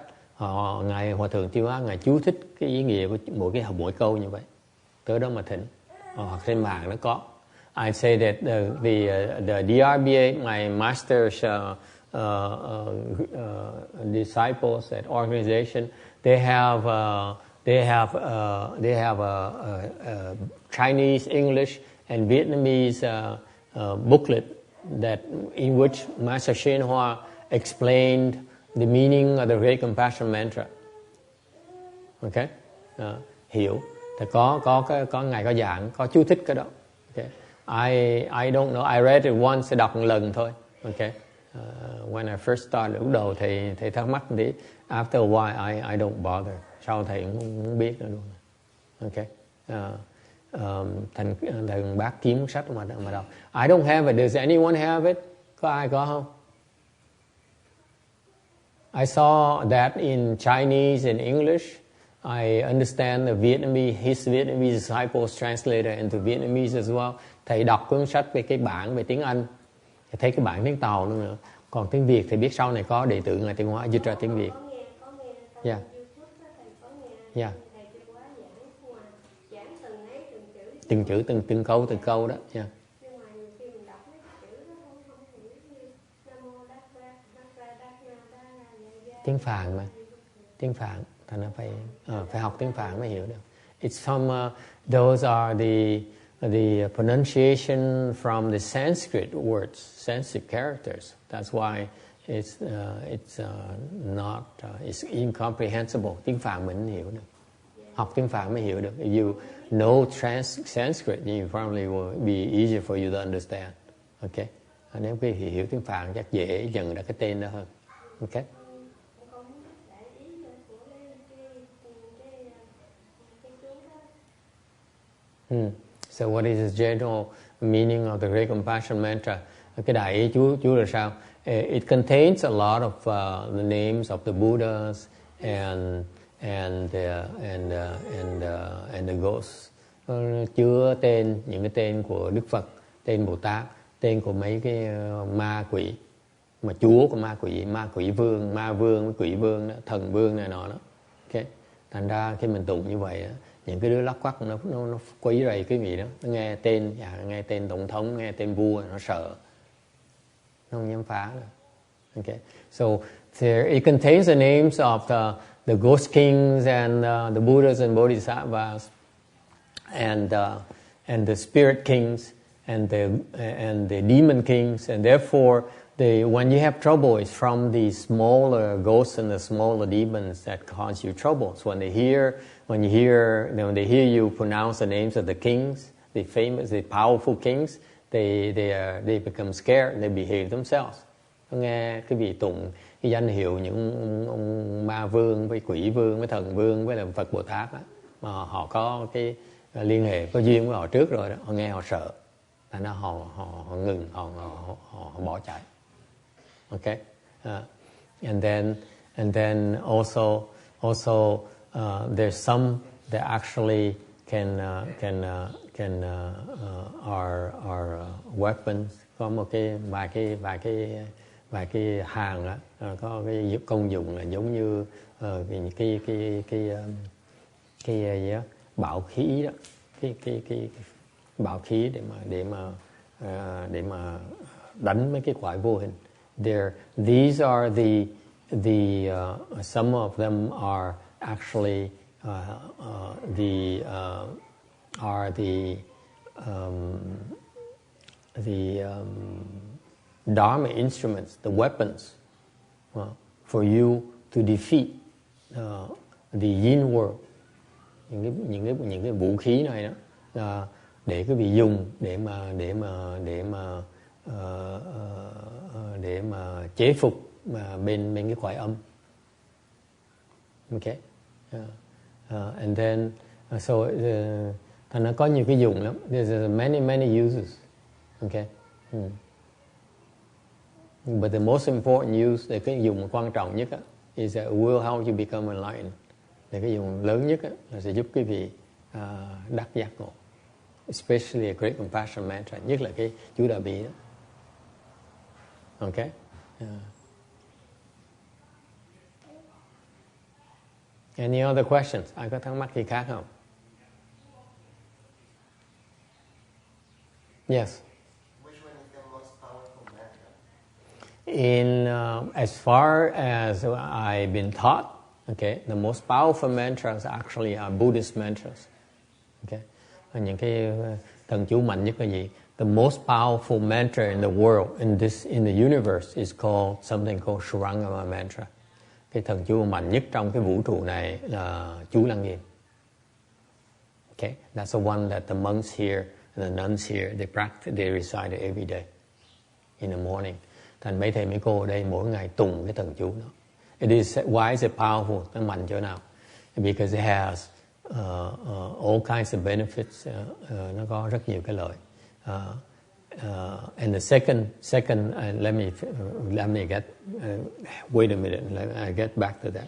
ngài Hòa thượng Tiêu Á ngài chú thích cái ý nghĩa của mỗi câu như vậy. Tới đó mà thỉnh. Hoặc trên mạng nó có. I say that the DRBA, my master's disciples at organization, they have Chinese, English, and Vietnamese booklet that in which Master Shen Hoa explained the meaning of the Great Compassion Mantra. Okay, hiểu. Thì có ngài có giảng, có chú thích cái đó. Okay, I don't know. I read it once, đọc một lần thôi. Okay, when I first started, lúc đầu thầy thắc mắc tí. After a while, I don't bother. Sau thầy cũng không biết nữa luôn. Okay. Thằng bác kiếm sách mà đọc. I don't have it. Does anyone have it? Có ai có không? I saw that in Chinese and English. I understand his Vietnamese disciples translated into Vietnamese as well. Thầy đọc cuốn sách về cái bản về tiếng Anh. Thầy thấy cái bản tiếng Tàu nữa. Còn tiếng Việt thì biết sau này có đệ tử ngài Tiên Hóa dịch ra tiếng Việt. Yeah. Yeah. Từng chữ, từng câu đó. Yeah. Tiếng Phạn mà. Tiếng Phạn. Thành ra phải học tiếng Phạn mới hiểu được. It's some, those are the pronunciation from the Sanskrit words, Sanskrit characters. That's why it's incomprehensible. Tiếng Phạn mình hiểu được. Học tiếng Phạn mới hiểu được. If you know Sanskrit, you probably will be easier for you to understand. Okay? Nếu quý vị hiểu tiếng Phạn chắc dễ nhận ra cái tên đó hơn. Okay? So what is the general meaning of the Great Compassion Mantra? Cái đại ý chú là sao? It contains a lot of the names of the Buddhas and the ghosts. Chứa những cái tên của Đức Phật, tên Bồ Tát, tên của mấy cái ma quỷ, mà chúa của ma quỷ vương, ma vương với quỷ vương đó, thần vương này nọ đó. Okay. Thành ra khi mình tụng như vậy đó, những cái đứa lắc quắc nó quấy rầy cái gì đó, nó nghe tên tổng thống, nghe tên vua nó sợ, nó không dám phá nữa. Okay. So it contains the names of the ghost kings and the Buddhas and Bodhisattvas and the spirit kings and the demon kings, and therefore when you have trouble, it's from the smaller ghosts and the smaller demons that cause you trouble. So when they hear you pronounce the names of the kings, the famous, the powerful kings, they become scared and they behave themselves. Nghe cái vị tụng cái danh hiệu những ông ma vương với quỷ vương với thần vương với là Phật Bồ Tát đó, mà họ có cái liên hệ có duyên với họ trước rồi đó, họ nghe họ sợ, thành ra họ ngừng, họ bỏ chạy. Okay, and then also there's some that actually can are weapons. Có một vài cái hàng đó, có cái công dụng là giống như cái gì đó, bảo khí đó, cái bảo khí để mà đánh mấy cái quái vô hình. These are some of them are actually the Dharma instruments, the weapons for you to defeat the yin world. Những cái vũ khí này đó là để quý vị dùng để mà chế phục bên cái cõi âm. Okay. And then thành nó có nhiều cái dùng lắm. There's many uses. Okay. But the most important use, cái dùng quan trọng nhất is that it will help you become enlightened. Thì cái dùng lớn nhất là sẽ giúp quý vị đắc giác ngộ. Especially a great compassion mantra, nhất là cái chú Đại Bi đó. Okay. Any other questions? Ai có thắc mắc gì khác không? Yes. Which one is the most powerful mantra? In as far as I've been taught, okay, the most powerful mantras actually are Buddhist mantras. Okay, những cái thần chú mạnh nhất là gì? The most powerful mantra in the world, in the universe, is called something called Shurangama mantra. Cái thần chú mạnh nhất trong cái vũ trụ này là chú Lăng Nghiêm. Okay, that's the one that the monks here and the nuns here they recite it every day in the morning. Thành mấy thầy mấy cô ở đây mỗi ngày tụng cái thần chú đó. Why is it powerful? Nó mạnh chỗ nào? Because it has all kinds of benefits. Nó có rất nhiều cái lợi. And the second, let me get. Wait a minute. Let me get back to that.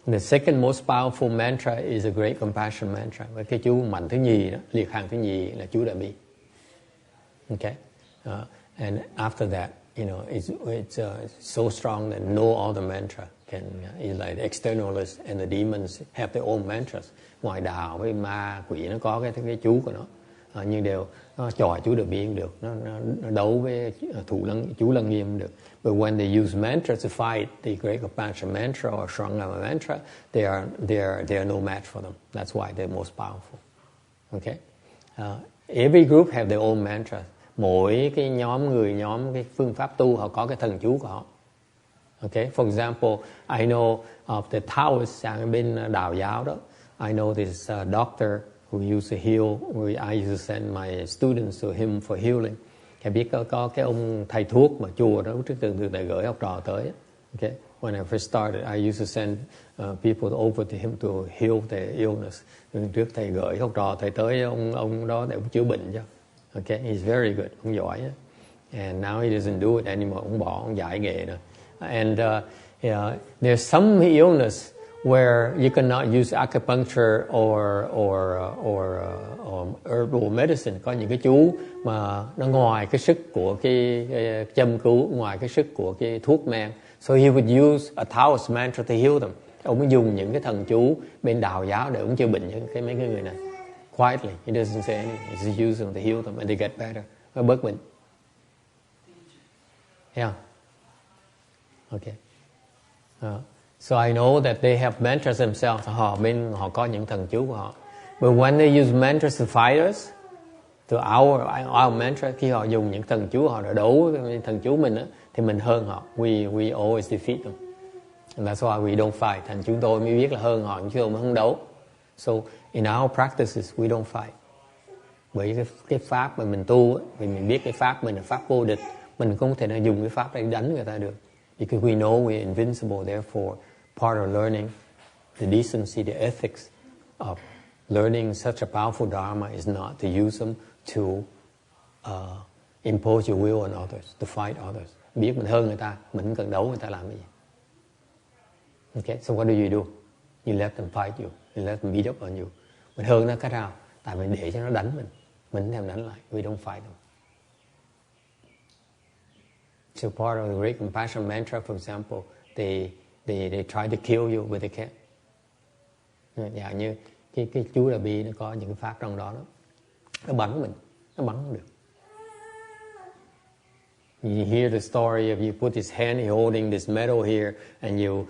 The second most powerful mantra is a great compassion mantra. Và cái chú mạnh thứ nhì đó, liệt hàng thứ nhì là chú Đại Bi. Okay, and after that, you know, it's so strong that no other mantra can. It's like the externalists and the demons have their own mantras. Ngoài đạo với ma quỷ nó có cái chú của nó, nhưng đều nó chọi chú Đại Bi cũng được, nó đấu với chú Lăng Nghiêm cũng được. But when they use mantras to fight the Great Compassion mantra or Shurangama mantra, they are no match for them. That's why they're most powerful. Okay, every group have their own mantras. Mỗi cái nhóm cái phương pháp tu họ có cái thần chú của họ. Okay, for example, I know of the Taoists sang bên đạo giáo đó. I know this doctor who used to heal. I used to send my students to him for healing. Thì biết có cái ông thầy thuốc mà chùa đó trước từ thầy gửi học trò tới. Okay, when I first started, I used to send people over to him to heal their illness. Trước thầy gửi học trò thầy tới ông đó để ông chữa bệnh cho. Okay, he's very good, ông giỏi. And now he doesn't do it anymore. Ông bỏ, ông giải nghệ rồi. And there's some illness where you cannot use acupuncture or herbal medicine. Có những cái chú mà nó ngoài cái sức của cái châm cứu, ngoài cái sức của cái thuốc men. So he would use a Taoist mantra to heal them. Ông dùng những cái thần chú bên đạo giáo để ông chữa bệnh cho mấy cái người này. Quietly, he doesn't say anything. He just uses them to heal them and they get better. Nó bớt bệnh. Yeah. Okay. So I know that they have mantras themselves. Họ có những thần chú của họ. But when they use mantras to fight us, to our mantra, khi họ dùng những thần chú họ để đấu với thần chú mình á, thì mình hơn họ. We always defeat them. And that's why we don't fight. Thành chúng tôi mới biết là hơn họ, chứ không không đấu. So in our practices we don't fight. Bởi cái pháp mà mình tu á, vì mình biết cái pháp mình là pháp vô địch, mình không thể nào dùng cái pháp để đánh người ta được. Because we know we're invincible, therefore part of learning the decency, the ethics of learning such a powerful dharma is not to use them to impose your will on others, to fight others. Biết mình hơn người ta, mình không cần đấu người ta làm cái gì. Okay, so what do? You let them fight you, you let them beat up on you. Mình hơn nó cái nào? Tại mình để cho nó đánh mình không thèm đánh lại. We don't fight them. So part of the Great Compassion mantra, for example, they try to kill you, but they can't. Dạ như cái chú Đại Bi nó có những cái pháp trong đó, nó bắn mình, nó bắn không được. You hear the story of you put his hand, he holding this metal here, and you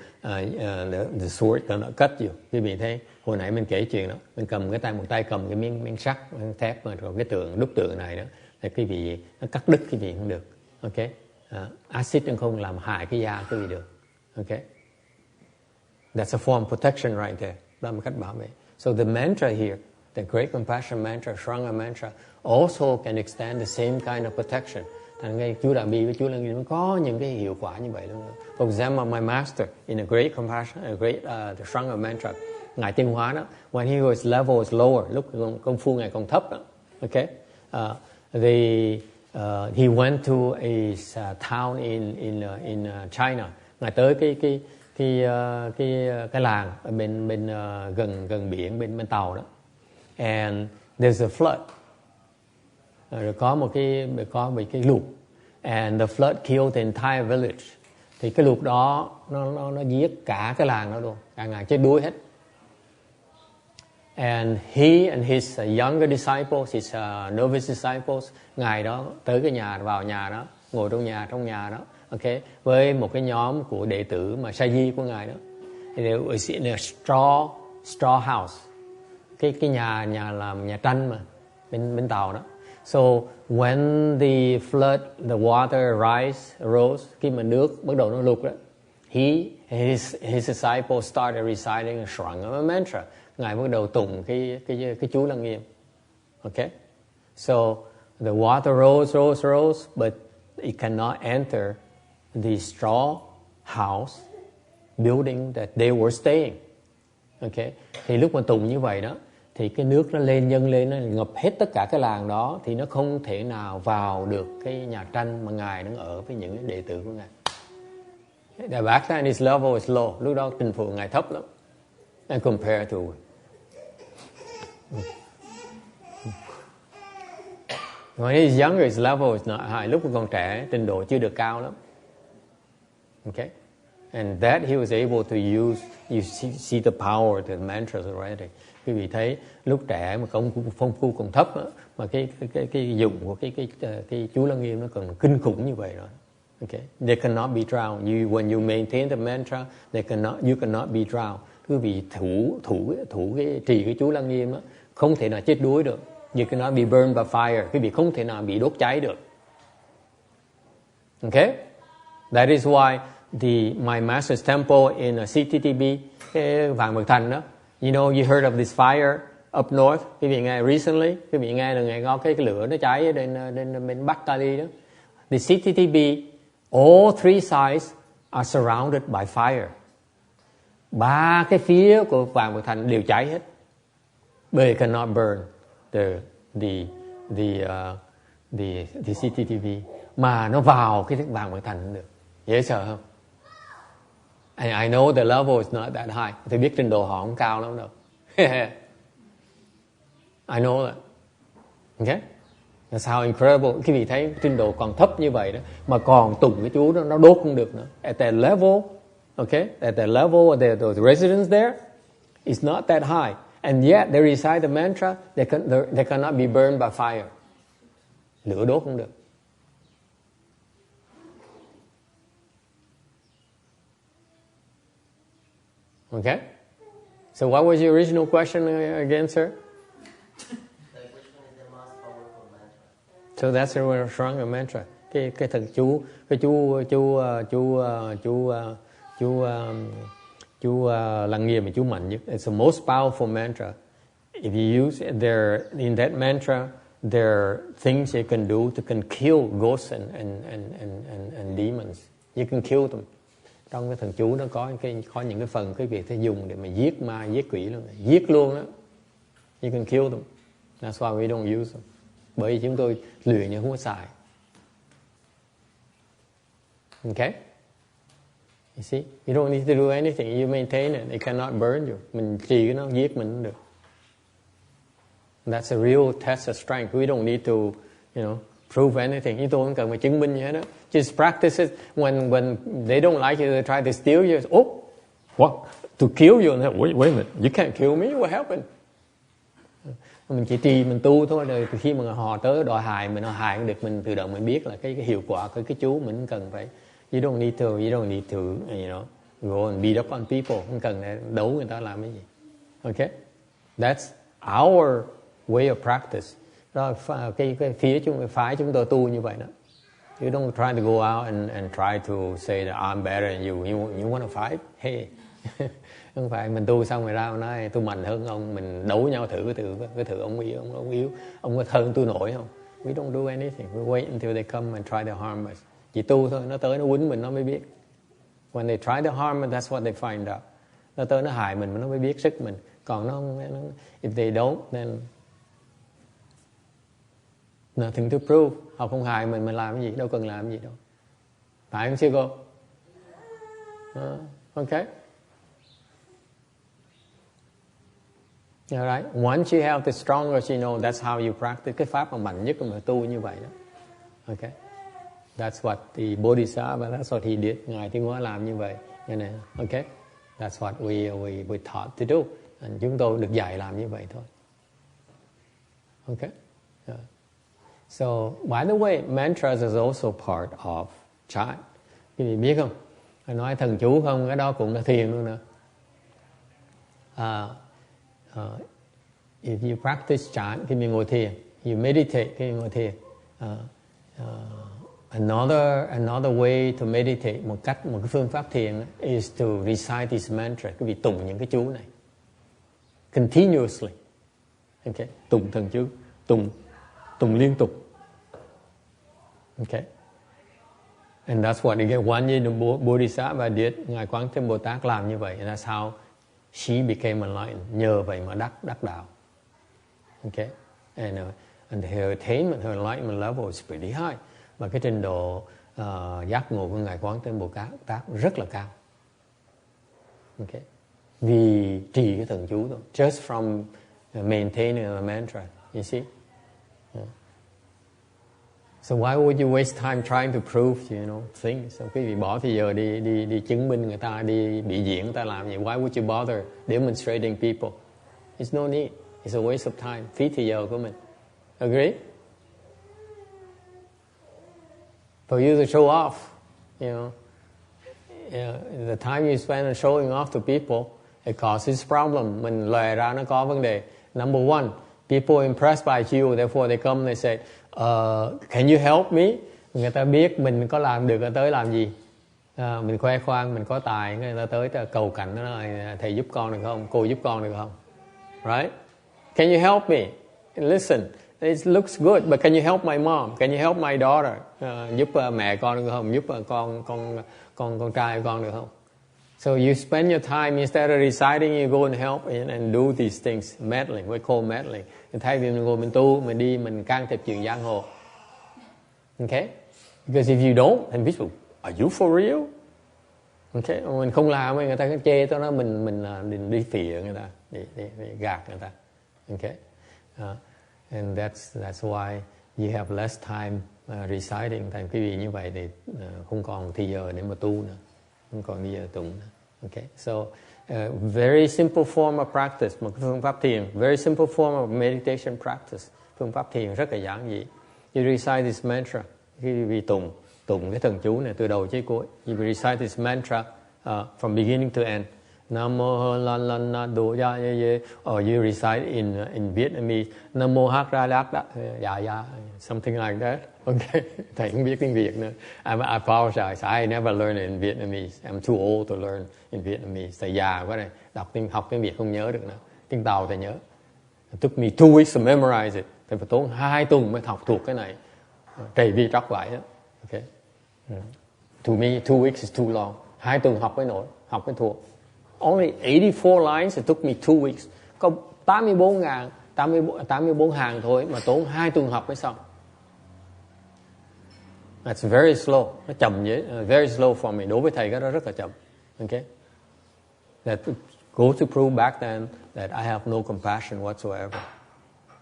the sword gonna cut you. Quý vị thấy hồi nãy mình kể chuyện đó, mình cầm cái tay, một tay cầm cái miếng sắt, miếng thép, mà rồi cái đúc tượng này đó, thì quý vị nó cắt đứt quý vị không được. Ok, acid nó không làm hại cái da quý vị được. Ok, that's a form of protection right there. Đó là một cách bảo vệ. So the mantra here, the Great Compassion Mantra, Shranga Mantra, also can extend the same kind of protection. Thành ngay chú Đại Bi với chú Lăng Nghiêm nó có những cái hiệu quả như vậy luôn. For example, my master in a Great Compassion, the Shranga Mantra, ngài Tiên Hóa đó, when he was level was lower, lúc công phu ngài còn thấp đó. Okay, he went to a town in China. Ngài tới cái làng ở bên gần biển, bên tàu đó. And there's a flood. Rồi có một cái lụt. And the flood killed the entire village. Thì cái lụt đó nó giết cả cái làng đó luôn, cả ngài chết đuối hết. And he and his younger disciples, his novice disciples, ngài đó tới cái nhà, vào nhà đó, ngồi trong nhà đó, ok, với một cái nhóm của đệ tử mà sa di của ngài đó. They were in a straw house, cái nhà làm nhà tranh mà bên tàu đó. So when the flood, the water rose, khi mà nước bắt đầu nó lụt đó, his disciples started reciting a Shranga mantra. Ngài bắt đầu tụng cái chú Lăng Nghiêm. Okay, so the water rose, but it cannot enter the straw house building that they were staying. Okay, thì lúc mà tụng như vậy đó, thì cái nước nó dâng lên, nó ngập hết tất cả cái làng đó, thì nó không thể nào vào được cái nhà tranh mà ngài đang ở với những đệ tử của ngài. The back then his level is low. Lúc đó trình phụ ngài thấp lắm. And compare to when he's younger, his level is not high. Lúc còn trẻ, trình độ chưa được cao lắm. Okay, and that he was able to use. You see the power of the mantras already. Quý vị thấy lúc trẻ mà phong phu còn thấp đó, mà cái dụng của cái chú Lăng Nghiêm nó còn kinh khủng như vậy rồi. Okay, they cannot be drowned. When you maintain the mantra, you cannot be drowned. Quý vị thủ cái trì cái chú Lăng Nghiêm đó, không thể nào chết đuối được. You cannot be burned by fire. Quý vị không thể nào bị đốt cháy được. Okay, that is why my master's temple in CTTB, cái Vạn Bậc Thành đó. You know, you heard of this fire up north. Quý vị nghe recently, quý vị nghe là ngày có cái lửa nó cháy ở bên Bắc Cali đó. The CTTB, all three sides are surrounded by fire. 3 cái phía của Vạn Bậc Thành đều cháy hết. But it cannot burn the CTTB. Mà nó vào cái Vạn Bậc Thành không được. Dễ sợ không? And I know the level is not that high. Tôi biết trình độ họ không cao lắm đâu. I know that. Okay? That's how incredible. Khi vị thấy trình độ còn thấp như vậy đó, mà còn tụng cái chú đó, nó đốt không được nữa. At that level, okay? At that level, the residents there, it's not that high. And yet, they recite the mantra, they cannot be burned by fire. Lửa đốt không được. Okay? So what was your original question again, sir? Like which one is the most powerful mantra? So that's a Shranga mantra. Cái thần chú Lăng Nghiêm, chú mạnh nhất. It's the most powerful mantra. If you use it, in that mantra, there are things you can do to kill ghosts and demons. You can kill them. Trong cái thần chú nó có những cái phần quý vị phải dùng để mà giết ma, giết quỷ luôn, giết luôn đó. You can kill them. That's why we don't use them. Bởi vì chúng tôi luyện nhưng không có xài. Okay? You see, you don't need to do anything. You maintain it. It cannot burn you. Mình trì cái nó giết mình không được. That's a real test of strength. We don't need to, prove anything. Chúng tôi không cần phải chứng minh gì hết đó. Just practice it. When they don't like you, they try to steal you. Oh, what? To kill you? Wait a minute. You can't kill me. What happened? Mình chỉ trì mình tu thôi, rồi khi mà họ tới đòi hại mình, họ hại được mình, tự động mình biết là cái hiệu quả của cái chú mình cần phải. You don't need to go and beat up on people, không cần đấu người ta làm cái gì. Okay, that's our way of practice. Đó cái phía phái chúng tôi tu như vậy đó. You don't try to go out and try to say that I'm better than you. You want to fight? Hey, không phải mình tu xong rồi ra mà nói tôi mạnh hơn ông, mình đấu nhau thử ông yếu, ông có hơn tôi nổi không? We don't do anything. We wait until they come and try to harm us. Chỉ tu thôi, nó tới nó quýnh mình nó mới biết. When they try to harm us, that's what they find out. Nó tới nó hại mình nó mới biết sức mình. Còn nó if they don't, then nothing to prove. Họ không hại mình làm cái gì, đâu cần làm cái gì đâu. Phải không sư cô? Okay. Alright. Once you have the strongest, that's how you practice. Cái pháp mà mạnh nhất mà tu như vậy đó. Okay. That's what the Bodhisattva, that's what he did. Ngài Thiên Hóa làm như vậy. Okay. That's what we taught to do. And chúng tôi được dạy làm như vậy thôi. Okay. Yeah. So, by the way, mantras is also part of chant. Quý vị biết không? Nói thần chú không, cái đó cũng là thiền luôn nữa. If you practice chant, khi mình ngồi thiền, you meditate khi mình ngồi thiền. Another way to meditate, một cái phương pháp thiền is to recite this mantra. Quý vị tụng những cái chú này continuously. Okay, tụng thần chú, tụng liên tục. Okay. And that's what again one year the Bodhisattva did. Ngài Quán Thế Bồ Tát làm như vậy. And that's how she became enlightened. Nhờ vậy mà đắc đạo. Okay. And her attainment, her enlightenment level is pretty high. Và cái trình độ giác ngộ của Ngài Quán Thế Bồ Tát rất là cao. Okay. Vì trì cái thần chú thôi. Just from maintaining a mantra. You see? Yeah. So why would you waste time trying to prove, things? So quý vị bỏ thì giờ đi chứng minh người ta, đi bị diễn người ta làm gì? Why would you bother demonstrating people? It's no need. It's a waste of time. Phí thì giờ của mình. Agree? For you to show off, the time you spend on showing off to people, it causes problem. Mình lòe ra nó có vấn đề. Number one, people impressed by you, therefore they come and they say, can you help me? Người ta biết mình có làm được, người ta tới làm gì? Mình khoe khoang, mình có tài, người ta tới cầu cạnh, nó nói, thầy giúp con được không? Cô giúp con được không? Right? Can you help me? Listen, it looks good, but can you help my mom? Can you help my daughter? Giúp mẹ con được không? Giúp con trai của con được không? So you spend your time, instead of reciting, you go and help and do these things, meddling, we call meddling. Thay vì mình ngồi mình tu, mình đi, mình can thiệp chuyện giang hồ. Okay? Because if you don't, then people, are you for real? Okay? Mình không làm, người ta chê tới đó, mình đi phỉ người ta, đi gạt người ta. Okay? And that's why you have less time reciting. Thành quý vị như vậy thì không còn thì giờ để mà tu nữa. Không còn đi giờ tụng nữa. Okay, so very simple form of practice, một phương pháp thiền, very simple form of meditation practice, phương pháp thiền rất là giản dị. You recite this mantra, khi vì tụng cái thần chú này từ đầu chí cuối. You recite this mantra from beginning to end. Nam mô lan lan na do ya ye, or you recite in Vietnamese. Nam mô hắc ra đắc ya, something like that. Okay, thầy không biết tiếng Việt nữa. I apologize. I never learned it in Vietnamese. I'm too old to learn in Vietnamese. Thầy già quá này, học tiếng Việt không nhớ được nữa. Tiếng Tàu thầy nhớ. It took me 2 weeks to memorize it. Thầy phải tốn 2 tuần mới học thuộc cái này. Trầy vi tróc vậy đó. Okay. To me, 2 weeks is too long. 2 tuần học mới thuộc. Only 84 lines, it took me 2 weeks. Có 84 hàng thôi mà tốn 2 tuần học mới xong. That's very slow. Nó chậm vậy. Very slow for me. Đối với thầy cái đó rất là chậm. Okay? That goes to prove back then that I have no compassion whatsoever.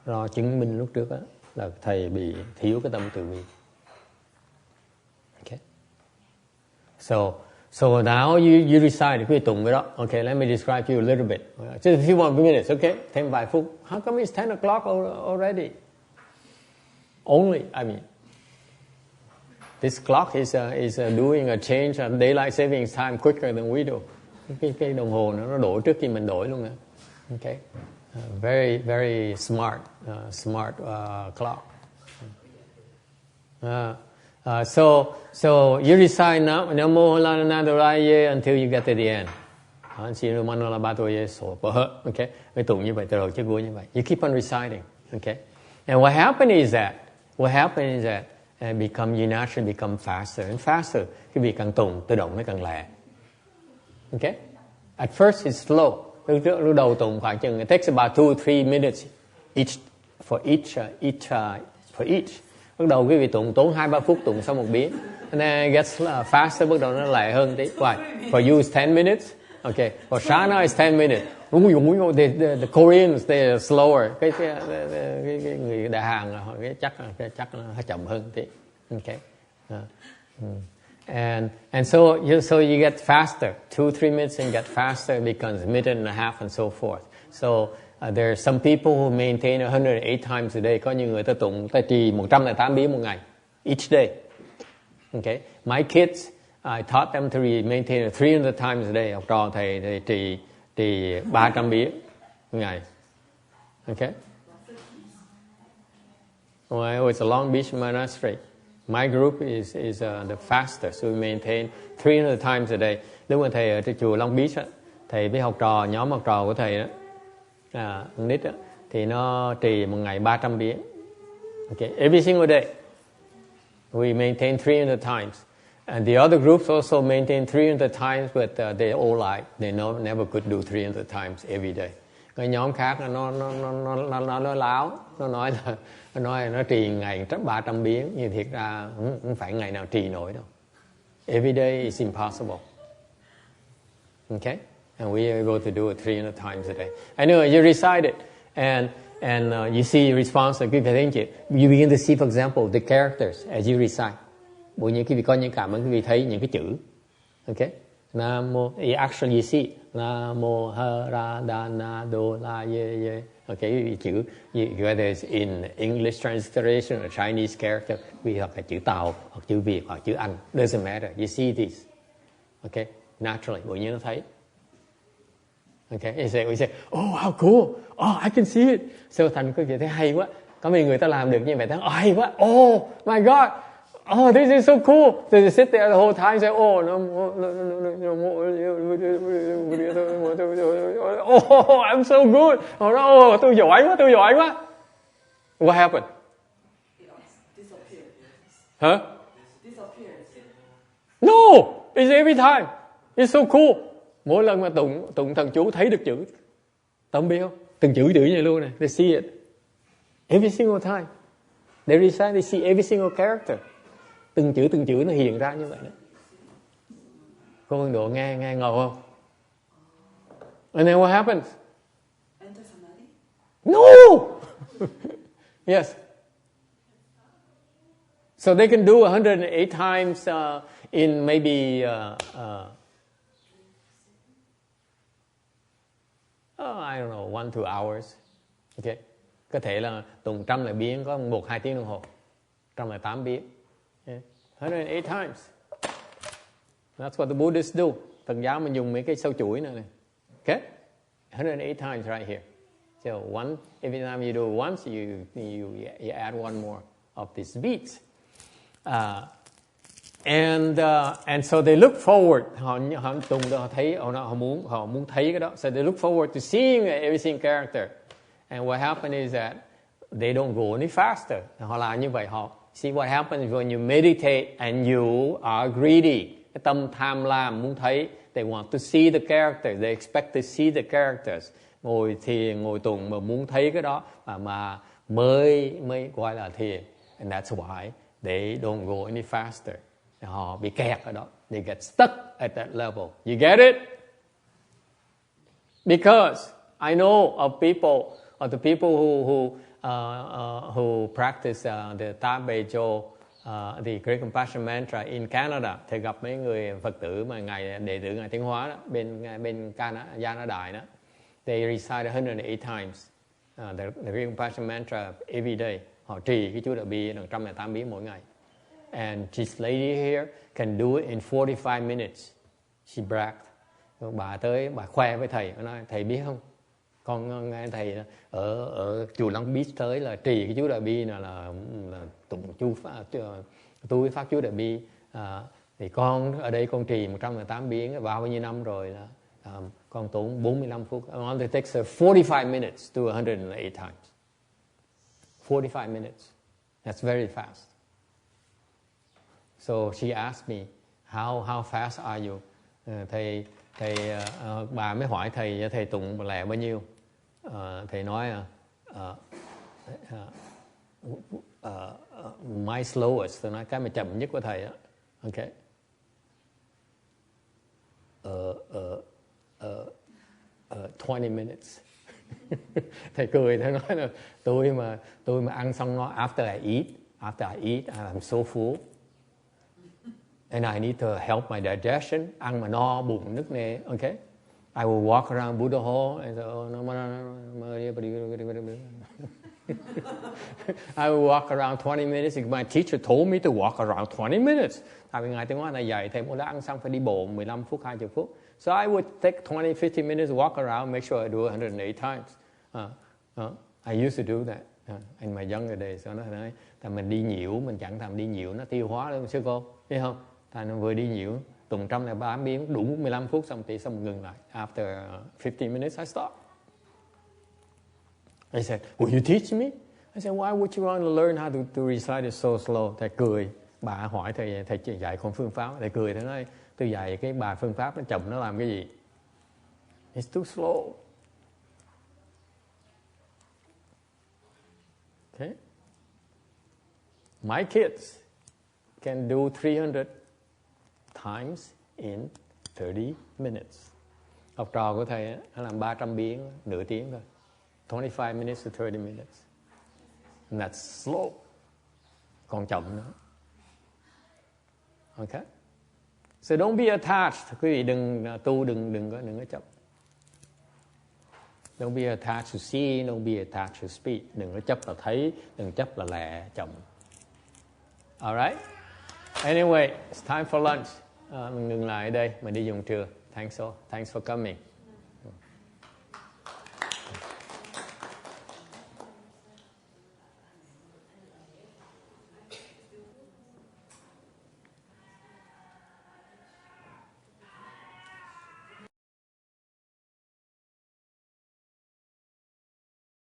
Nó chứng minh lúc trước đó, là thầy bị thiếu cái tâm từ bi. Okay? So, So now you recite, quý vị tụng cái đó. Okay, let me describe to you a little bit. Just a few more minutes, okay? Thêm vài phút. How come it's 10 o'clock already? Only, I mean, this clock is doing a change of daylight saving time quicker than we do. Cái đồng hồ nó đổi trước khi mình đổi luôn nè. Okay, very very smart clock. So you recite Namo Nanadaraye until you get to the end. Okay, phải tụng như vậy từ đầu chứ cuối như vậy. You keep on reciting. Okay, and what happens is that you naturally become faster and faster. Cái việc càng tụng tự động nó càng lẹ. Okay, at first it's slow. Lúc đầu tụng khoảng chừng it takes about 2-3 minutes for each. Lúc đầu quý vị tụng tốn 2-3 phút tụng xong một biến. And then it gets faster, bắt đầu nó lẹ hơn tí. Why? For you it's 10 minutes. Okay, for Shana it's 10 minutes. The Koreans they are slower. Cái người Đại Hàn chắc nó chậm hơn tí. Okay. And so you get faster. 2-3 minutes and get faster becomes a minute and a half and so forth. So there are some people who maintain 108 times a day. Có những người ta tụng ta trì 108 biến một ngày, each day. Okay. My kids, I taught them to maintain 300 times a day. Học trò thầy trì 300 biến một ngày. Okay. Well, it's a Long Beach monastery. My group is the fastest. So we maintain 300 times a day. Lúc mà thầy ở chùa Long Beach á, thầy với nhóm học trò của thầy đó, con nít đó, thì nó trì một ngày 300 biến. Okay, every single day we maintain 300 times, and the other groups also maintain 300 times, but they all like they never could do 300 times every day. Cái nhóm khác nó láo, nó nói nó trì ngày 300 biến, nhưng thiệt ra không phải ngày nào trì nổi đâu. Every day is impossible. Okay. And we are able to do it 300 times a day. Anyway, you recite it, and you see response. You begin to see, for example, the characters as you recite. Mỗi những quý vị có những cảm ơn quý vị thấy những cái chữ. Okay, Namo. Actually, you see Namo Haradana Do La Ye Ye. Okay, chữ whether it's in English translation or Chinese character, hoặc là chữ Tàu, hoặc chữ Việt, hoặc chữ Anh, doesn't matter. You see these. Okay, naturally, mỗi những nó thấy. Okay, we say, oh, how cool, oh, I can see it. So thành quý vị thấy hay quá, có mấy người ta làm được như vậy, oh, hay quá, oh my God, oh, this is so cool. So they sit there the whole time and say, oh, oh, I'm so good, oh, tôi giỏi quá. What happened? Disappeared. Huh? Disappeared. No, it's every time. It's so cool. Mỗi lần mà tụng thần chú thấy được chữ, tao không biết không? Từng chữ như vậy luôn này. They see it every single time. They recite, they see every single character. Từng chữ nó hiện ra như vậy đấy. Cô Hương Độ nghe ngầu không? And then what happens? Enter samadhi? No. Yes. So they can do 108 times in maybe I don't know, 1-2 hours. Okay. Có thể là tụng 100 lại biến có 1-2 tiếng đồng hồ. 108 biến. Yeah. 108 times. That's what the Buddhists do. Phật giáo mình dùng mấy cái sâu chuỗi này. Okay? 108 times right here. So every time you do it once, you add one more of these beats. And so they look forward. Họ tụng họ thấy họ muốn thấy cái đó. So they look forward to seeing every single character. And what happens is that they don't go any faster. Họ làm như vậy see what happens when you meditate and you are greedy. Cái tâm tham lam muốn thấy. They want to see the characters. They expect to see the characters. Ngồi thiền, ngồi tụng mà muốn thấy cái đó mà mới gọi là thiền. And that's why they don't go any faster. Họ bị kẹt ở đó. They get stuck at that level. You get it? Because I know of the people who practice the Tabejo the Great Compassion Mantra in Canada. Thầy gặp mấy người Phật tử mà đệ tử Ngài Tiến Hóa đó, bên Gia Na Đại đó. They recite 108 times the Great Compassion Mantra every day. Họ trì cái chú Đại Bi 108 biến mỗi ngày. And this lady here can do it in 45 minutes. She bragged. Bà tới, bà khoe với thầy, bà nói, thầy biết không? Con nghe thầy ở chùa Long Beach tới là trì cái chú Đại Bi là tụng chú tu phát chú Đại Bi. Thì con ở đây con trì 118 biến bao nhiêu năm rồi là con tốn 45 phút. It only takes 45 minutes to 108 times. 45 minutes. That's very fast. So she asked me, how fast are you? Bà mới hỏi thầy tụng lẹ bao nhiêu? Thầy nói my slowest, tôi nói cái mà chậm nhất của thầy á. Okay. 20 minutes. Thầy cười, thầy nói là tôi mà ăn xong nó after I eat I'm so full and I need to help my digestion. Ăn mà no bụng nức nề. Okay. I will walk around Buddha Hall and say, I will walk around 20 minutes. My teacher told me to walk around 20 minutes. Tại vì Ngài Tiến Hóa này dạy thầy muốn đã ăn xong phải đi bộ 15 phút, 20 phút. So I would take 20-50 minutes walk around, make sure I do 108 times. I used to do that in my younger days. So nó nói, tại mình đi nhiễu, mình chẳng thèm đi nhiễu, nó tiêu hóa luôn sư cô, biết không? Tại nó vừa đi nhiễu, tụng 108 biến đủ 15 phút xong thì xong ngừng lại. After 15 minutes I stop. I said, will you teach me? I said, why would you want to learn how to recite it so slow? Thầy cười. Bà hỏi thầy dạy con phương pháp. Thầy cười, thầy nói, tôi dạy cái bài phương pháp nó chậm nó làm cái gì? It's too slow. Okay. My kids can do 300 times in 30 minutes. Học trò của thầy nó làm 300 biến nửa tiếng thôi. 25 minutes to 30 minutes. And that's slow. Còn chậm nữa. Okay? So don't be attached. Quý vị đừng có chấp. Don't be attached to seeing, don't be attached to speak. Đừng có chấp là thấy, đừng chấp là lẹ, chậm. Alright? Anyway, it's time for lunch. Mình ngừng lại ở đây, mình đi dùng trưa. Thanks for coming.